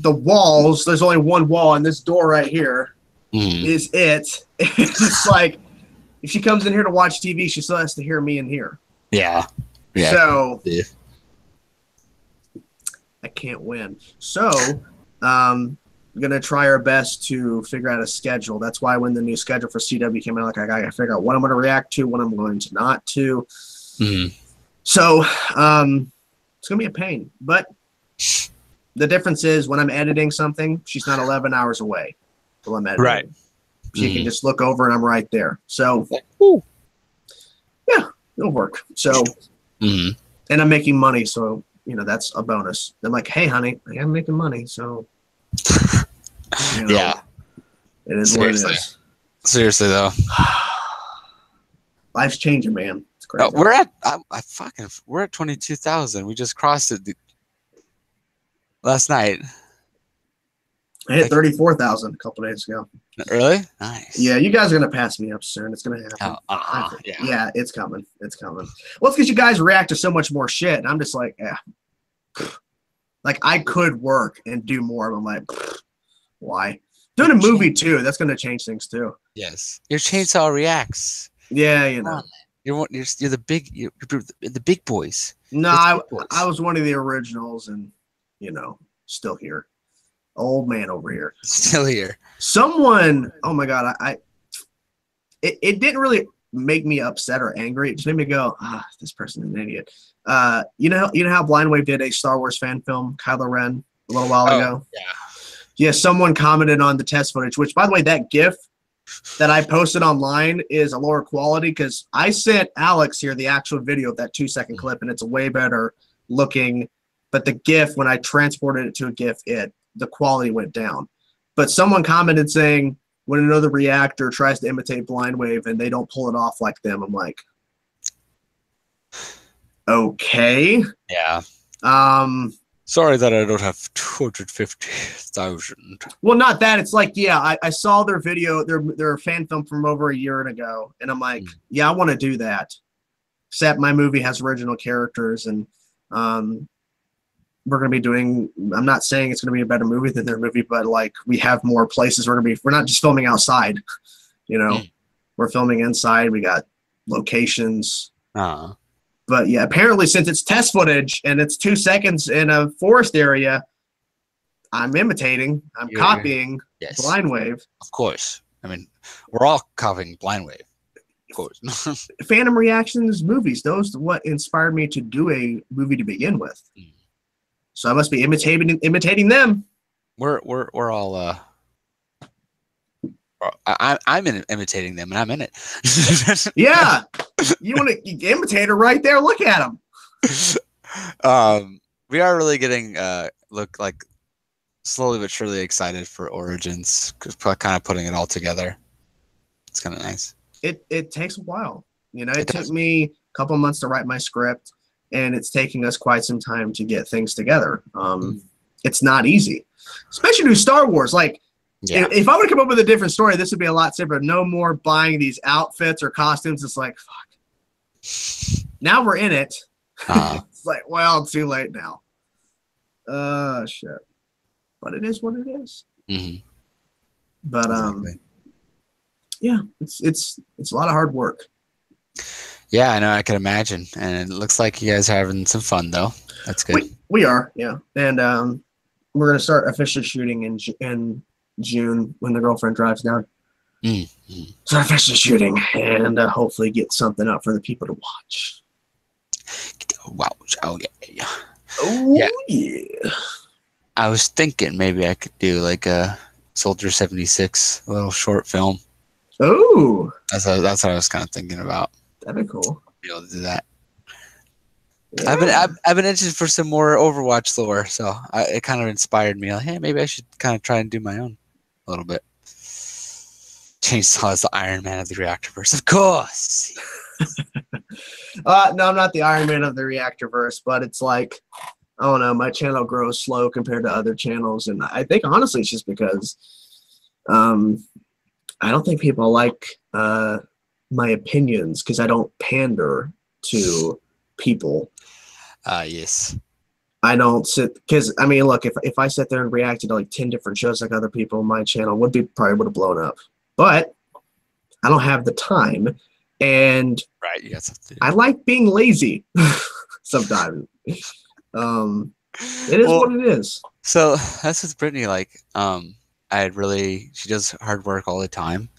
the walls, there's only one wall, and this door right here is it. It's like if she comes in here to watch TV, she still has to hear me in here. Yeah. So I can't win. So I'm gonna try our best to figure out a schedule. That's why when the new schedule for CW came out, like I gotta figure out what I'm gonna react to, what I'm going to not to. So it's gonna be a pain. But the difference is when I'm editing something, she's not 11 hours away while I'm editing. Right. She can just look over and I'm right there. So yeah, it'll work. So and I'm making money, so you know that's a bonus. I'm like, hey honey, I am making money, so you know, it is Seriously. what it is. Seriously though. Life's changing, man. It's crazy. We're at 22,000. We just crossed it last night. I hit 34,000 a couple days ago. Really? Nice. Yeah, you guys are gonna pass me up soon. It's gonna happen. Yeah, it's coming. It's coming. Well, it's because you guys react to so much more shit, and I'm just like, like I could work and do more. But I'm like, why? Doing a movie too. That's gonna change things too. Yes. Your chainsaw reacts. Yeah, you know. You're the big boys. No, I was one of the originals, and you know, still here. Old man over here. Still here. Someone, oh my God, it didn't really make me upset or angry. It just made me go, this person's an idiot. You know how Blind Wave did a Star Wars fan film, Kylo Ren, a little while ago? Yeah, someone commented on the test footage, which, by the way, that GIF that I posted online is a lower quality because I sent Alex here the actual video of that 2-second clip, and it's a way better looking. But the GIF, when I transported it to a GIF, the quality went down. But someone commented saying, when another reactor tries to imitate Blind Wave and they don't pull it off like them, I'm like, okay. Yeah. Sorry that I don't have 250,000. Well, not that. It's like, yeah, I saw their video, their fan film from over a year ago, and I'm like, yeah, I want to do that. Except my movie has original characters, and we're going to be doing, I'm not saying it's going to be a better movie than their movie, but like we have more places we're not just filming outside, you know, we're filming inside. We got locations. But yeah, apparently since it's test footage and it's 2 seconds in a forest area, I'm imitating, copying Blind Wave. Of course. I mean, we're all copying Blind Wave. Of course. Fandom reactions, movies, those are what inspired me to do a movie to begin with. So I must be imitating them. We're all I'm imitating them, and I'm in it. Yeah, you want to imitate her right there? Look at them. We are really getting slowly but surely excited for Origins, kind of putting it all together. It's kind of nice. It takes a while, you know. It took me a couple months to write my script. And it's taking us quite some time to get things together. It's not easy, especially with Star Wars. Like, if I would come up with a different story, this would be a lot simpler. No more buying these outfits or costumes. It's like, fuck. Now we're in it. It's like, well, too late now. Shit. But it is what it is. But yeah, it's a lot of hard work. Yeah, I know. I can imagine, and it looks like you guys are having some fun, though. That's good. We are, yeah, and we're gonna start officially shooting in June when the girlfriend drives down. Start officially shooting, and hopefully get something up for the people to watch. Wow! Oh yeah! Oh yeah! I was thinking maybe I could do like a Soldier 76, a little short film. Oh, that's what I was kind of thinking about. That'd be cool. Be able to do that. Yeah. I've been interested for some more Overwatch lore, so it kind of inspired me. Like, hey, maybe I should kind of try and do my own a little bit. Chainsaw is the Iron Man of the Reactorverse, of course. No, I'm not the Iron Man of the Reactorverse, but it's like, I don't know, my channel grows slow compared to other channels, and I think honestly it's just because I don't think people like my opinions because I don't pander to people. Yes. I don't sit because I mean, look, if I sat there and reacted to like 10 different shows like other people, my channel probably would have blown up. But I don't have the time, and Right, you got something. I like being lazy sometimes. It is what it is. So that's with Brittany. Like, she does hard work all the time,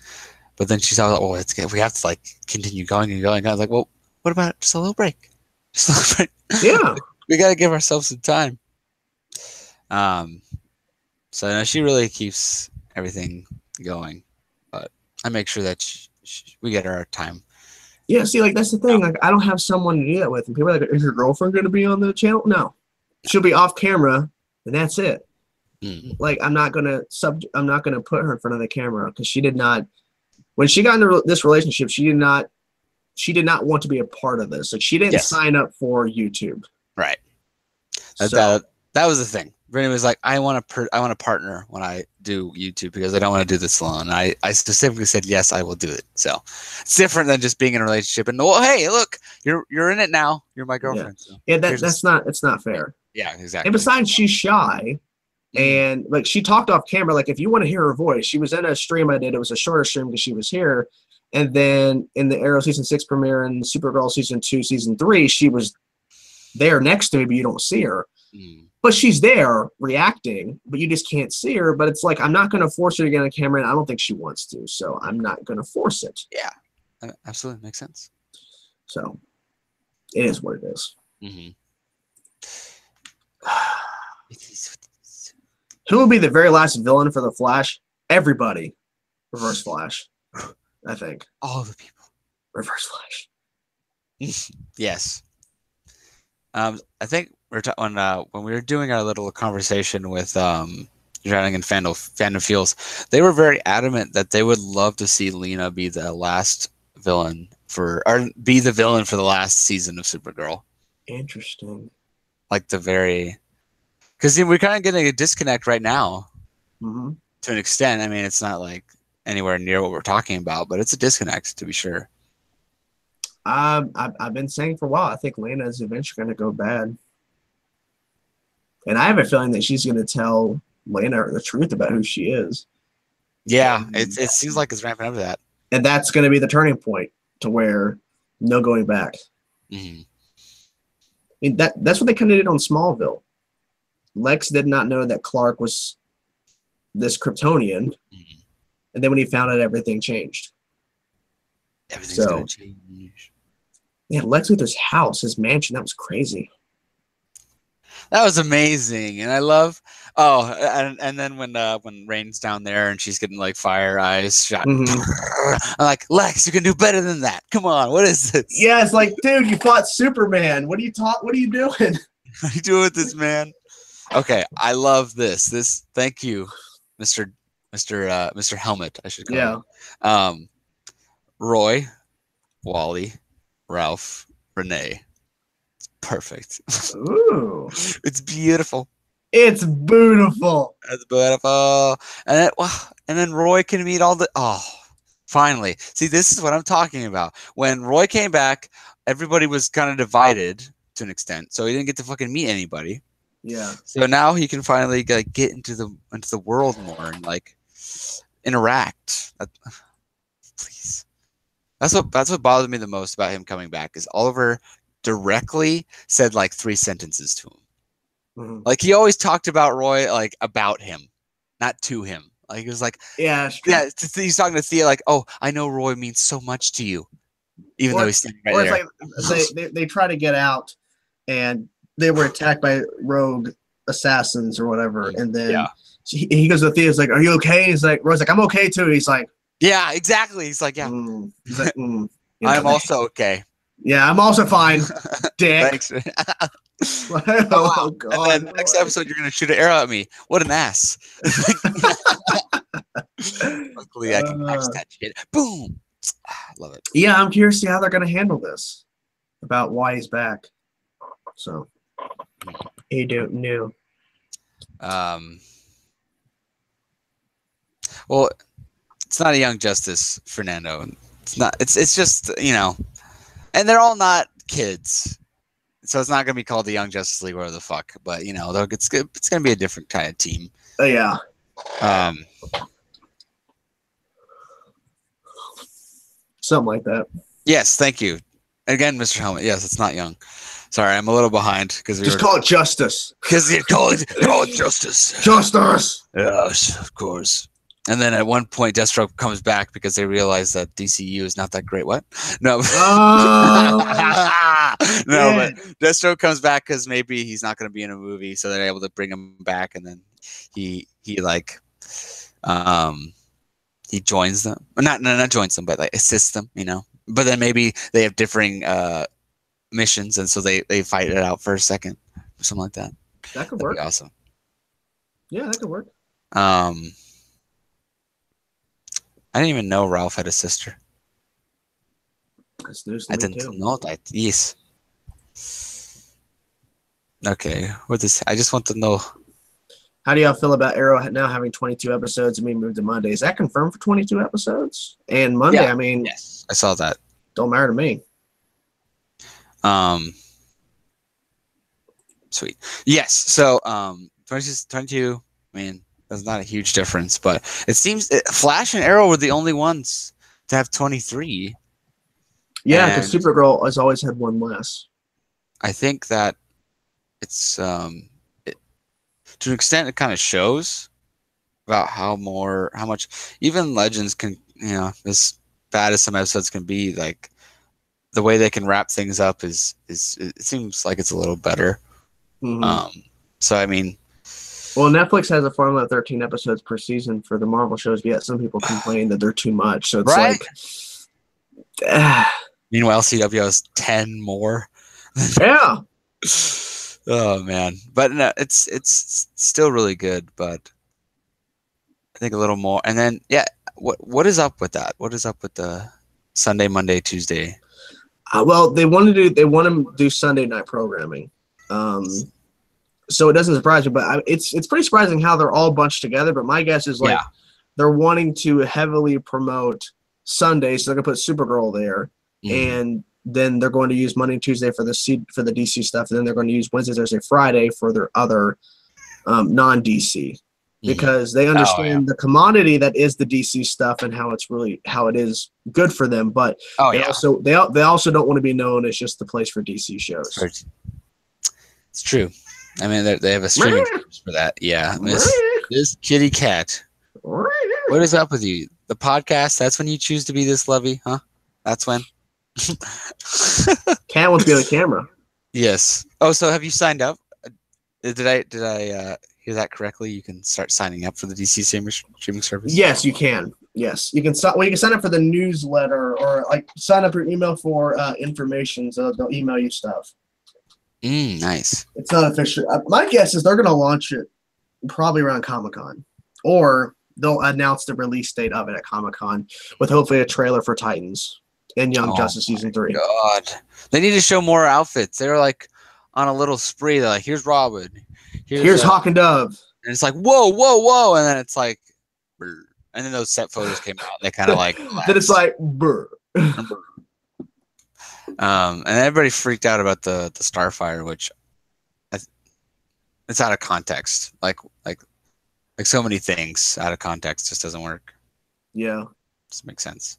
but then she's always, oh, it's good. We have to like continue going and going. I was like, well, what about just a little break? Just a little break. Yeah. We got to give ourselves some time. So no, she really keeps everything going, but I make sure that we get our time. Yeah, see, like, that's the thing. Like, I don't have someone to do that with. And people are like, is your girlfriend going to be on the channel? No. She'll be off camera, and that's it. Like, I'm not going to put her in front of the camera because she did not, when she got into this relationship, she did not want to be a part of this. Like, she didn't sign up for YouTube. Right. So, that was the thing. Brittany was like, I want a partner when I do YouTube because I don't want to do this alone. I specifically said, yes, I will do it. So it's different than just being in a relationship. And well, hey, look, you're in it now. You're my girlfriend. Yeah, it's not fair. Yeah, exactly. And besides, she's shy. And like, she talked off camera. Like, if you want to hear her voice, she was in a stream I did. It was a shorter stream because she was here. And then in the Arrow season 6 premiere and Supergirl season 2, season 3, she was there next to me, but you don't see her. But she's there reacting, but you just can't see her. But it's like, I'm not going to force her to get on camera, and I don't think she wants to. So I'm not going to force it. Yeah, absolutely makes sense. So it is what it is. Who will be the very last villain for the Flash? Everybody. Reverse Flash, I think. All the people. Reverse Flash. Yes. I think when we were doing our little conversation with Drowning in Fandom Feels, they were very adamant that they would love to see Lena be the last villain for the last season of Supergirl. Interesting. Like because we're kind of getting a disconnect right now to an extent. I mean, it's not like anywhere near what we're talking about, but it's a disconnect to be sure. I've been saying for a while, I think Lena is eventually going to go bad. And I have a feeling that she's going to tell Lena the truth about who she is. Yeah, it seems like it's ramping up to that. And that's going to be the turning point to where no going back. I mean, that's what they kind of did on Smallville. Lex did not know that Clark was this Kryptonian. And then when he found out, everything changed. Everything's going to change. Yeah, Lex Luthor's house, his mansion, that was crazy. That was amazing, and I love. Oh, and then when Rain's down there and she's getting like fire eyes shot, I'm like, Lex, you can do better than that. Come on, what is this? Yeah, it's like, dude, you fought Superman. What are you doing? What are you doing with this, man? Okay, I love this. Thank you, Mr. Helmet. I should call him. Roy, Wally, Ralph, Renee. Perfect. Ooh. It's beautiful. It's beautiful. It's beautiful. And then Roy can meet finally. See, this is what I'm talking about. When Roy came back, everybody was kind of divided to an extent. So he didn't get to fucking meet anybody. Yeah. So now he can finally like get into the world more and like interact. Please. That's what bothered me the most about him coming back is Oliver directly said like 3 sentences to him. Like he always talked about Roy like about him, not to him. Like he was like, he's talking to Thea like, oh, I know Roy means so much to you, even though he's standing right there. It's like they try to get out, and they were attacked by rogue assassins or whatever, and then he goes to Thea, he's like, are you okay? He's like, Roy's like, I'm okay too. And he's like, yeah, exactly. He's like, yeah. He's like, I'm also okay. Yeah, I'm also fine. Dick. Thanks. Oh, God. And then next episode, you're going to shoot an arrow at me. What an ass. Luckily, I can catch that shit. Boom. I love it. Yeah, I'm curious to see how they're going to handle this about why he's back. So, you don't know. Well, It's not a Young Justice, Fernando. It's not. It's just, and they're all not kids, so it's not gonna be called the Young Justice League or the fuck. But it's good. It's gonna be a different kind of team. Oh yeah. Something like that. Yes, thank you again, Mr. Helmet. Yes, it's not Young. Sorry, I'm a little behind because call it Justice. Because you call it Justice. Justice. Yes, of course. And then at one point, Deathstroke comes back because they realize that DCU is not that great. What? No. No, but Deathstroke comes back because maybe he's not going to be in a movie, so they're able to bring him back, and then he joins them. Not joins them, but like assists them. But then maybe they have differing missions, and so they fight it out for a second, or something like that. That could work. Awesome. Yeah, that could work. I didn't even know Ralph had a sister. That's news to I me didn't too. know that. Yes. Okay. I just want to know. How do y'all feel about Arrow now having 22 episodes and being moved to Monday? Is that confirmed for 22 episodes? And Monday, Yeah. I mean, Yes, I saw that. Don't matter to me. Sweet. Yes. So 22. I mean, that's not a huge difference, but it seems Flash and Arrow were the only ones to have 23. Yeah, because Supergirl has always had one less. I think that it's to an extent it kind of shows about how much even Legends can, as bad as some episodes can be, like the way they can wrap things up is it seems like it's a little better. Mm-hmm. So I mean, well, Netflix has a formula of 13 episodes per season for the Marvel shows, but yet some people complain that they're too much. So it's meanwhile, CW has 10 more. Yeah. Oh man, but no, it's still really good, but I think a little more. And then what is up with that? What is up with the Sunday, Monday, Tuesday? Well, they want to do Sunday night programming. So it doesn't surprise me, but it's pretty surprising how they're all bunched together. But my guess is they're wanting to heavily promote Sunday, so they're gonna put Supergirl there, and then they're going to use Monday and Tuesday for the DC stuff, and then they're going to use Wednesday, Thursday, Friday for their other non-DC, because they understand the commodity that is the DC stuff and how it is good for them. But they also don't want to be known as just the place for DC shows. It's true. I mean, they have a streaming service for that. Yeah, this kitty cat. What is up with you? The podcast? That's when you choose to be this lovey, huh? That's when. Cat wants to be on the camera. Yes. Oh, so have you signed up? Did I hear that correctly? You can start signing up for the DC streaming service. Yes, you can. Yes, you can. You can sign up for the newsletter or like sign up your email for information, so they'll email you stuff. Nice. It's not official. My guess is they're going to launch it probably around Comic-Con, or they'll announce the release date of it at Comic-Con with hopefully a trailer for Titans and Young Justice Season 3. God, they need to show more outfits. They're like on a little spree. They're like, here's Robin, here's Hawk and Dove, and it's like whoa, and then it's like, brr. And then those set photos came out. They kind of like then it's like brr. And everybody freaked out about the Starfire, which it's out of context. Like so many things out of context just doesn't work. Yeah, doesn't make sense.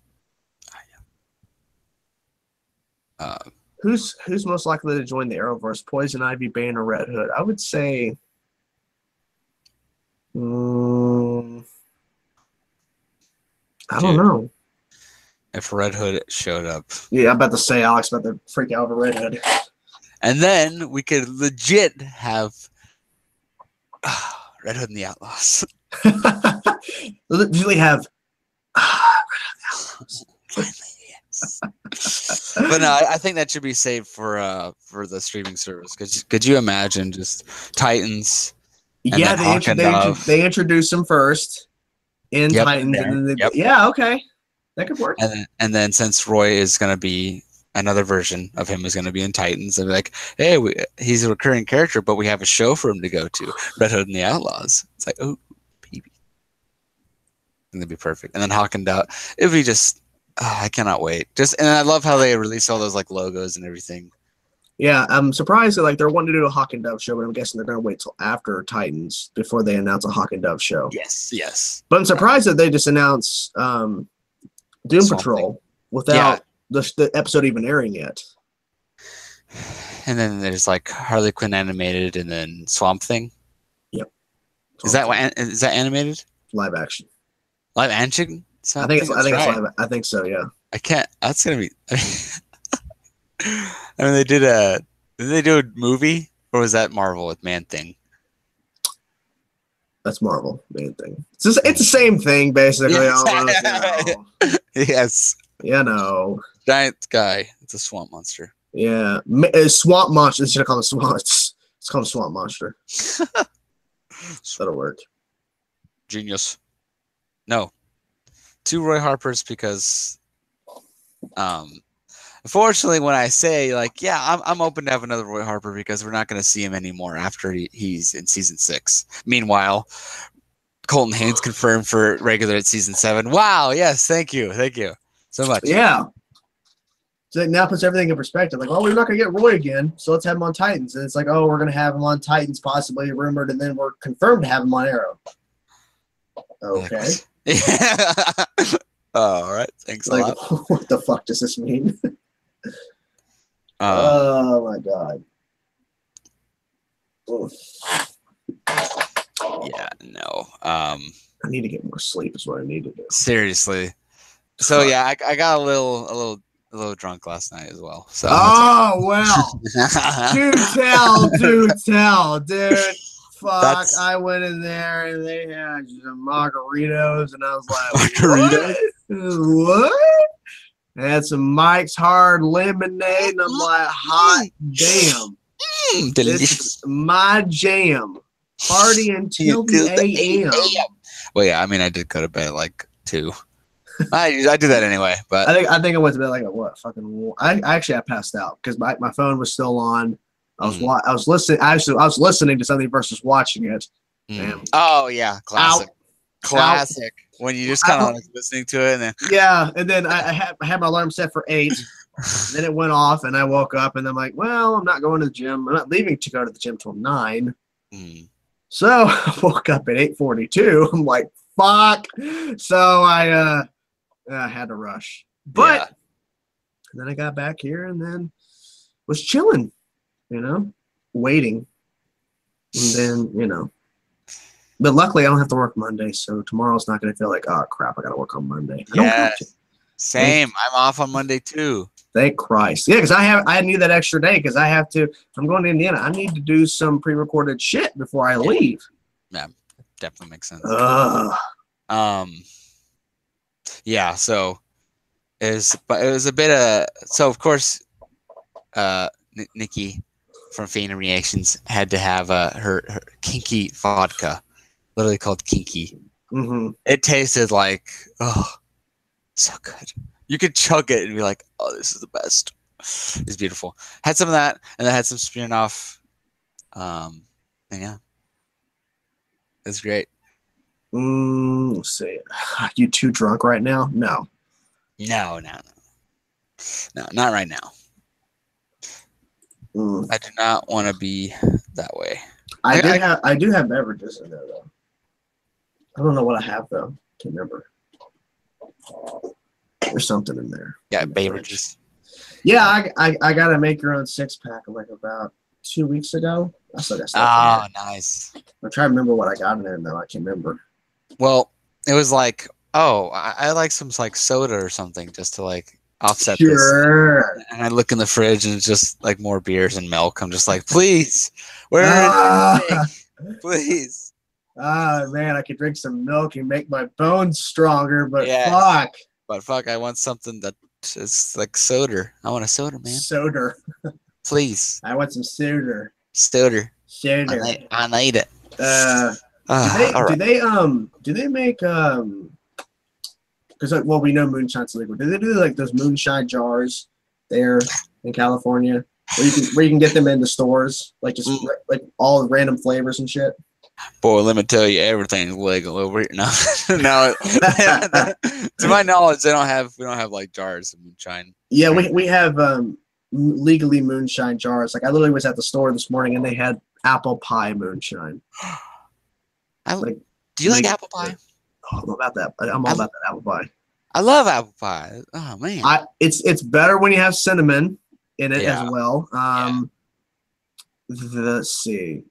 Who's most likely to join the Arrowverse? Poison Ivy, Bane, or Red Hood? I would say. I don't know. If Red Hood showed up. Yeah, I'm about to say Alex about to freak out over Red Hood. And then we could legit have Red Hood and the Outlaws. Usually have Red Hood and the Outlaws. Finally, yes. But no, I think that should be saved for the streaming service. Could you imagine just Titans? Yeah, they introduced them first in Titans. And then yeah, okay. That could work. And then since Roy is going to be another version of him is going to be in Titans, they're like, hey, he's a recurring character, but we have a show for him to go to, Red Hood and the Outlaws. It's like, oh, baby. It'd be perfect. And then Hawk and Dove. It'd be just. I cannot wait. And I love how they release all those like logos and everything. Yeah, I'm surprised that like they're wanting to do a Hawk and Dove show, but I'm guessing they're gonna wait till after Titans before they announce a Hawk and Dove show. Yes. But I'm surprised that they just announced Doom Patrol without the episode even airing yet. And then there's like Harley Quinn animated, and then Swamp Thing. Yep. Is that animated? Live action. Live action? I think it's live. I think so. Yeah. I can't. That's gonna be. I mean, did they do a movie, or was that Marvel with Man Thing? That's Marvel, Man Thing. It's the same thing, basically. Yes. Almost, you know. Yes. You know. Giant guy. It's a swamp monster. Yeah. Swamp Monster. They should have called it Swamp. It's called a Swamp Monster. That'll work. Genius. No. 2 Roy Harpers because unfortunately when I say like I'm open to have another Roy Harper because we're not going to see him anymore after he's in season 6. Meanwhile, Colton Haynes confirmed for regular at season 7. Wow, yes, thank you so much. Yeah. So that now puts everything in perspective. Like, we're not going to get Roy again, so let's have him on Titans. And it's like, we're going to have him on Titans, possibly rumored, and then we're confirmed to have him on Arrow. Okay. Yeah. All right. Thanks a lot. What the fuck does this mean? Oh my god. Yeah. No. I need to get more sleep. Is what I need to do. Seriously. So yeah, I got a little drunk last night as well. So. Oh well. do tell, dude. Fuck! I went in there and they had some margaritos, and I was like, "What?" They had some Mike's Hard Lemonade, and I'm like, "Hot damn, delicious! It's my jam." Party until the a.m. Well, yeah, I mean, I did go to bed at like 2. I do that anyway, but I think I went to bed like at what fucking. I passed out because my phone was still on. I was listening. Actually, I was listening to something versus watching it. Oh yeah, classic. When you just kind of like listening to it, and then and then I had my alarm set for 8. Then it went off, and I woke up, and I'm like, well, I'm not going to the gym. I'm not leaving to go to the gym till 9. So I woke up at 8:42. I'm like, fuck. So I had to rush, but then I got back here, and then was chilling. Waiting. And then, But luckily, I don't have to work Monday, so tomorrow's not going to feel like, oh, crap, I got to work on Monday. Yes. Same. I'm off on Monday, too. Thank Christ. Yeah, because I need that extra day because I'm going to Indiana. I need to do some pre-recorded shit before I leave. Yeah, definitely makes sense. Yeah, so it was a bit so of course, Nikki from Fan Reactions had to have her kinky vodka, literally called kinky. It tasted like so good. You could chug it and be like, oh, this is the best. It's beautiful. Had some of that, and then had some Smirnoff. And yeah, it's great. Let's see. You too drunk right now? No, not right now. I do not want to be that way. I do have beverages in there though. I don't know what I have though. Can't remember. There's something in there. Yeah, beverages. Yeah, I got to make your own 6-pack like about 2 weeks ago. I still got stuff in there. Nice. I'm trying to remember what I got in there though. I can't remember. Well, it was like, I like some like soda or something just to like offset this. And I look in the fridge and it's just like more beers and milk. I'm just like, please, please. Man, I could drink some milk and make my bones stronger, but fuck. But fuck, I want something that is like soda. I want a soda, man. Soda. Please. I want some soda. Soda. Soda. I need it. Do they make because we know moonshine's legal. Do they do like those moonshine jars there in California where you can get them in the stores like just like all random flavors and shit? Boy, let me tell you, everything's legal over here. No, no. To my knowledge, we don't have like jars of moonshine. Yeah, we have legally moonshine jars. Like I literally was at the store this morning and they had apple pie moonshine. Do you like apple pie? Oh, I'm about that. I'm all about that apple pie. I love apple pie. Oh man, it's better when you have cinnamon in it as well. Let's see.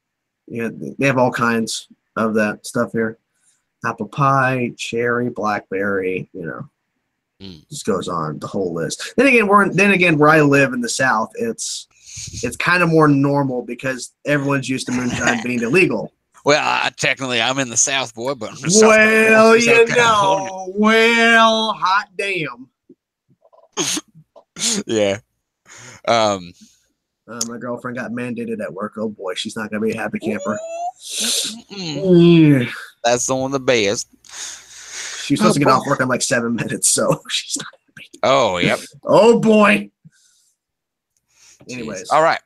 Yeah, they have all kinds of that stuff here. Apple pie, cherry, blackberry. Just goes on the whole list. Then again, where I live in the South, it's kind of more normal because everyone's used to moonshine being illegal. Well, technically, I'm in the South, boy, but well, hot damn. Yeah. My girlfriend got mandated at work. Oh boy, she's not gonna be a happy camper. That's the one of the best. She's supposed to get off work in like 7 minutes, so she's not happy. Oh, yep. Oh boy. Anyways, all right.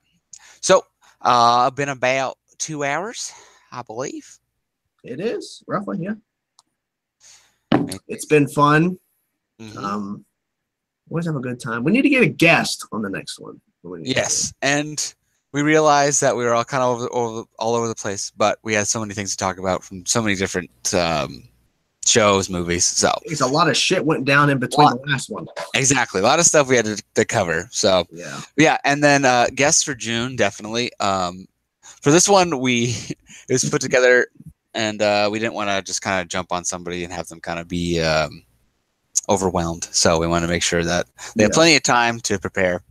So, been about 2 hours, I believe. It is roughly, yeah. It's been fun. Always have a good time. We need to get a guest on the next one. Yes, and we realized that we were all kind of all over the place, but we had so many things to talk about from so many different shows, movies. So it's a lot of shit went down in between the last one. Exactly, a lot of stuff we had to cover. So yeah, and then guests for June definitely. For this one, it was put together, and we didn't want to just kind of jump on somebody and have them kind of be overwhelmed. So we want to make sure that they have plenty of time to prepare.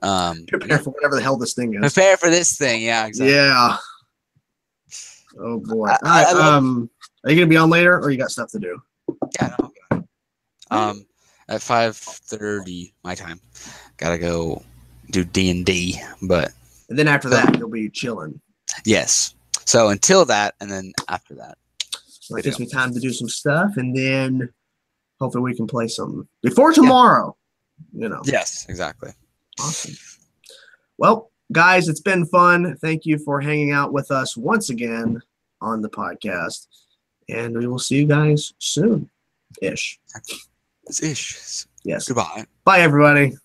Prepare for whatever the hell this thing is. Prepare for this thing, yeah, exactly. Yeah. Oh boy. Are you gonna be on later, or you got stuff to do? Yeah. No. At 5:30 my time, gotta go do D&D, but. And then after that, you'll be chilling. Yes. So until that, and then after that, so it gives me time to do some stuff, and then hopefully we can play something before tomorrow. Yes, exactly. Awesome. Well, guys, it's been fun. Thank you for hanging out with us once again on the podcast. And we will see you guys soon. Ish. It's ish. Yes. Goodbye. Bye, everybody.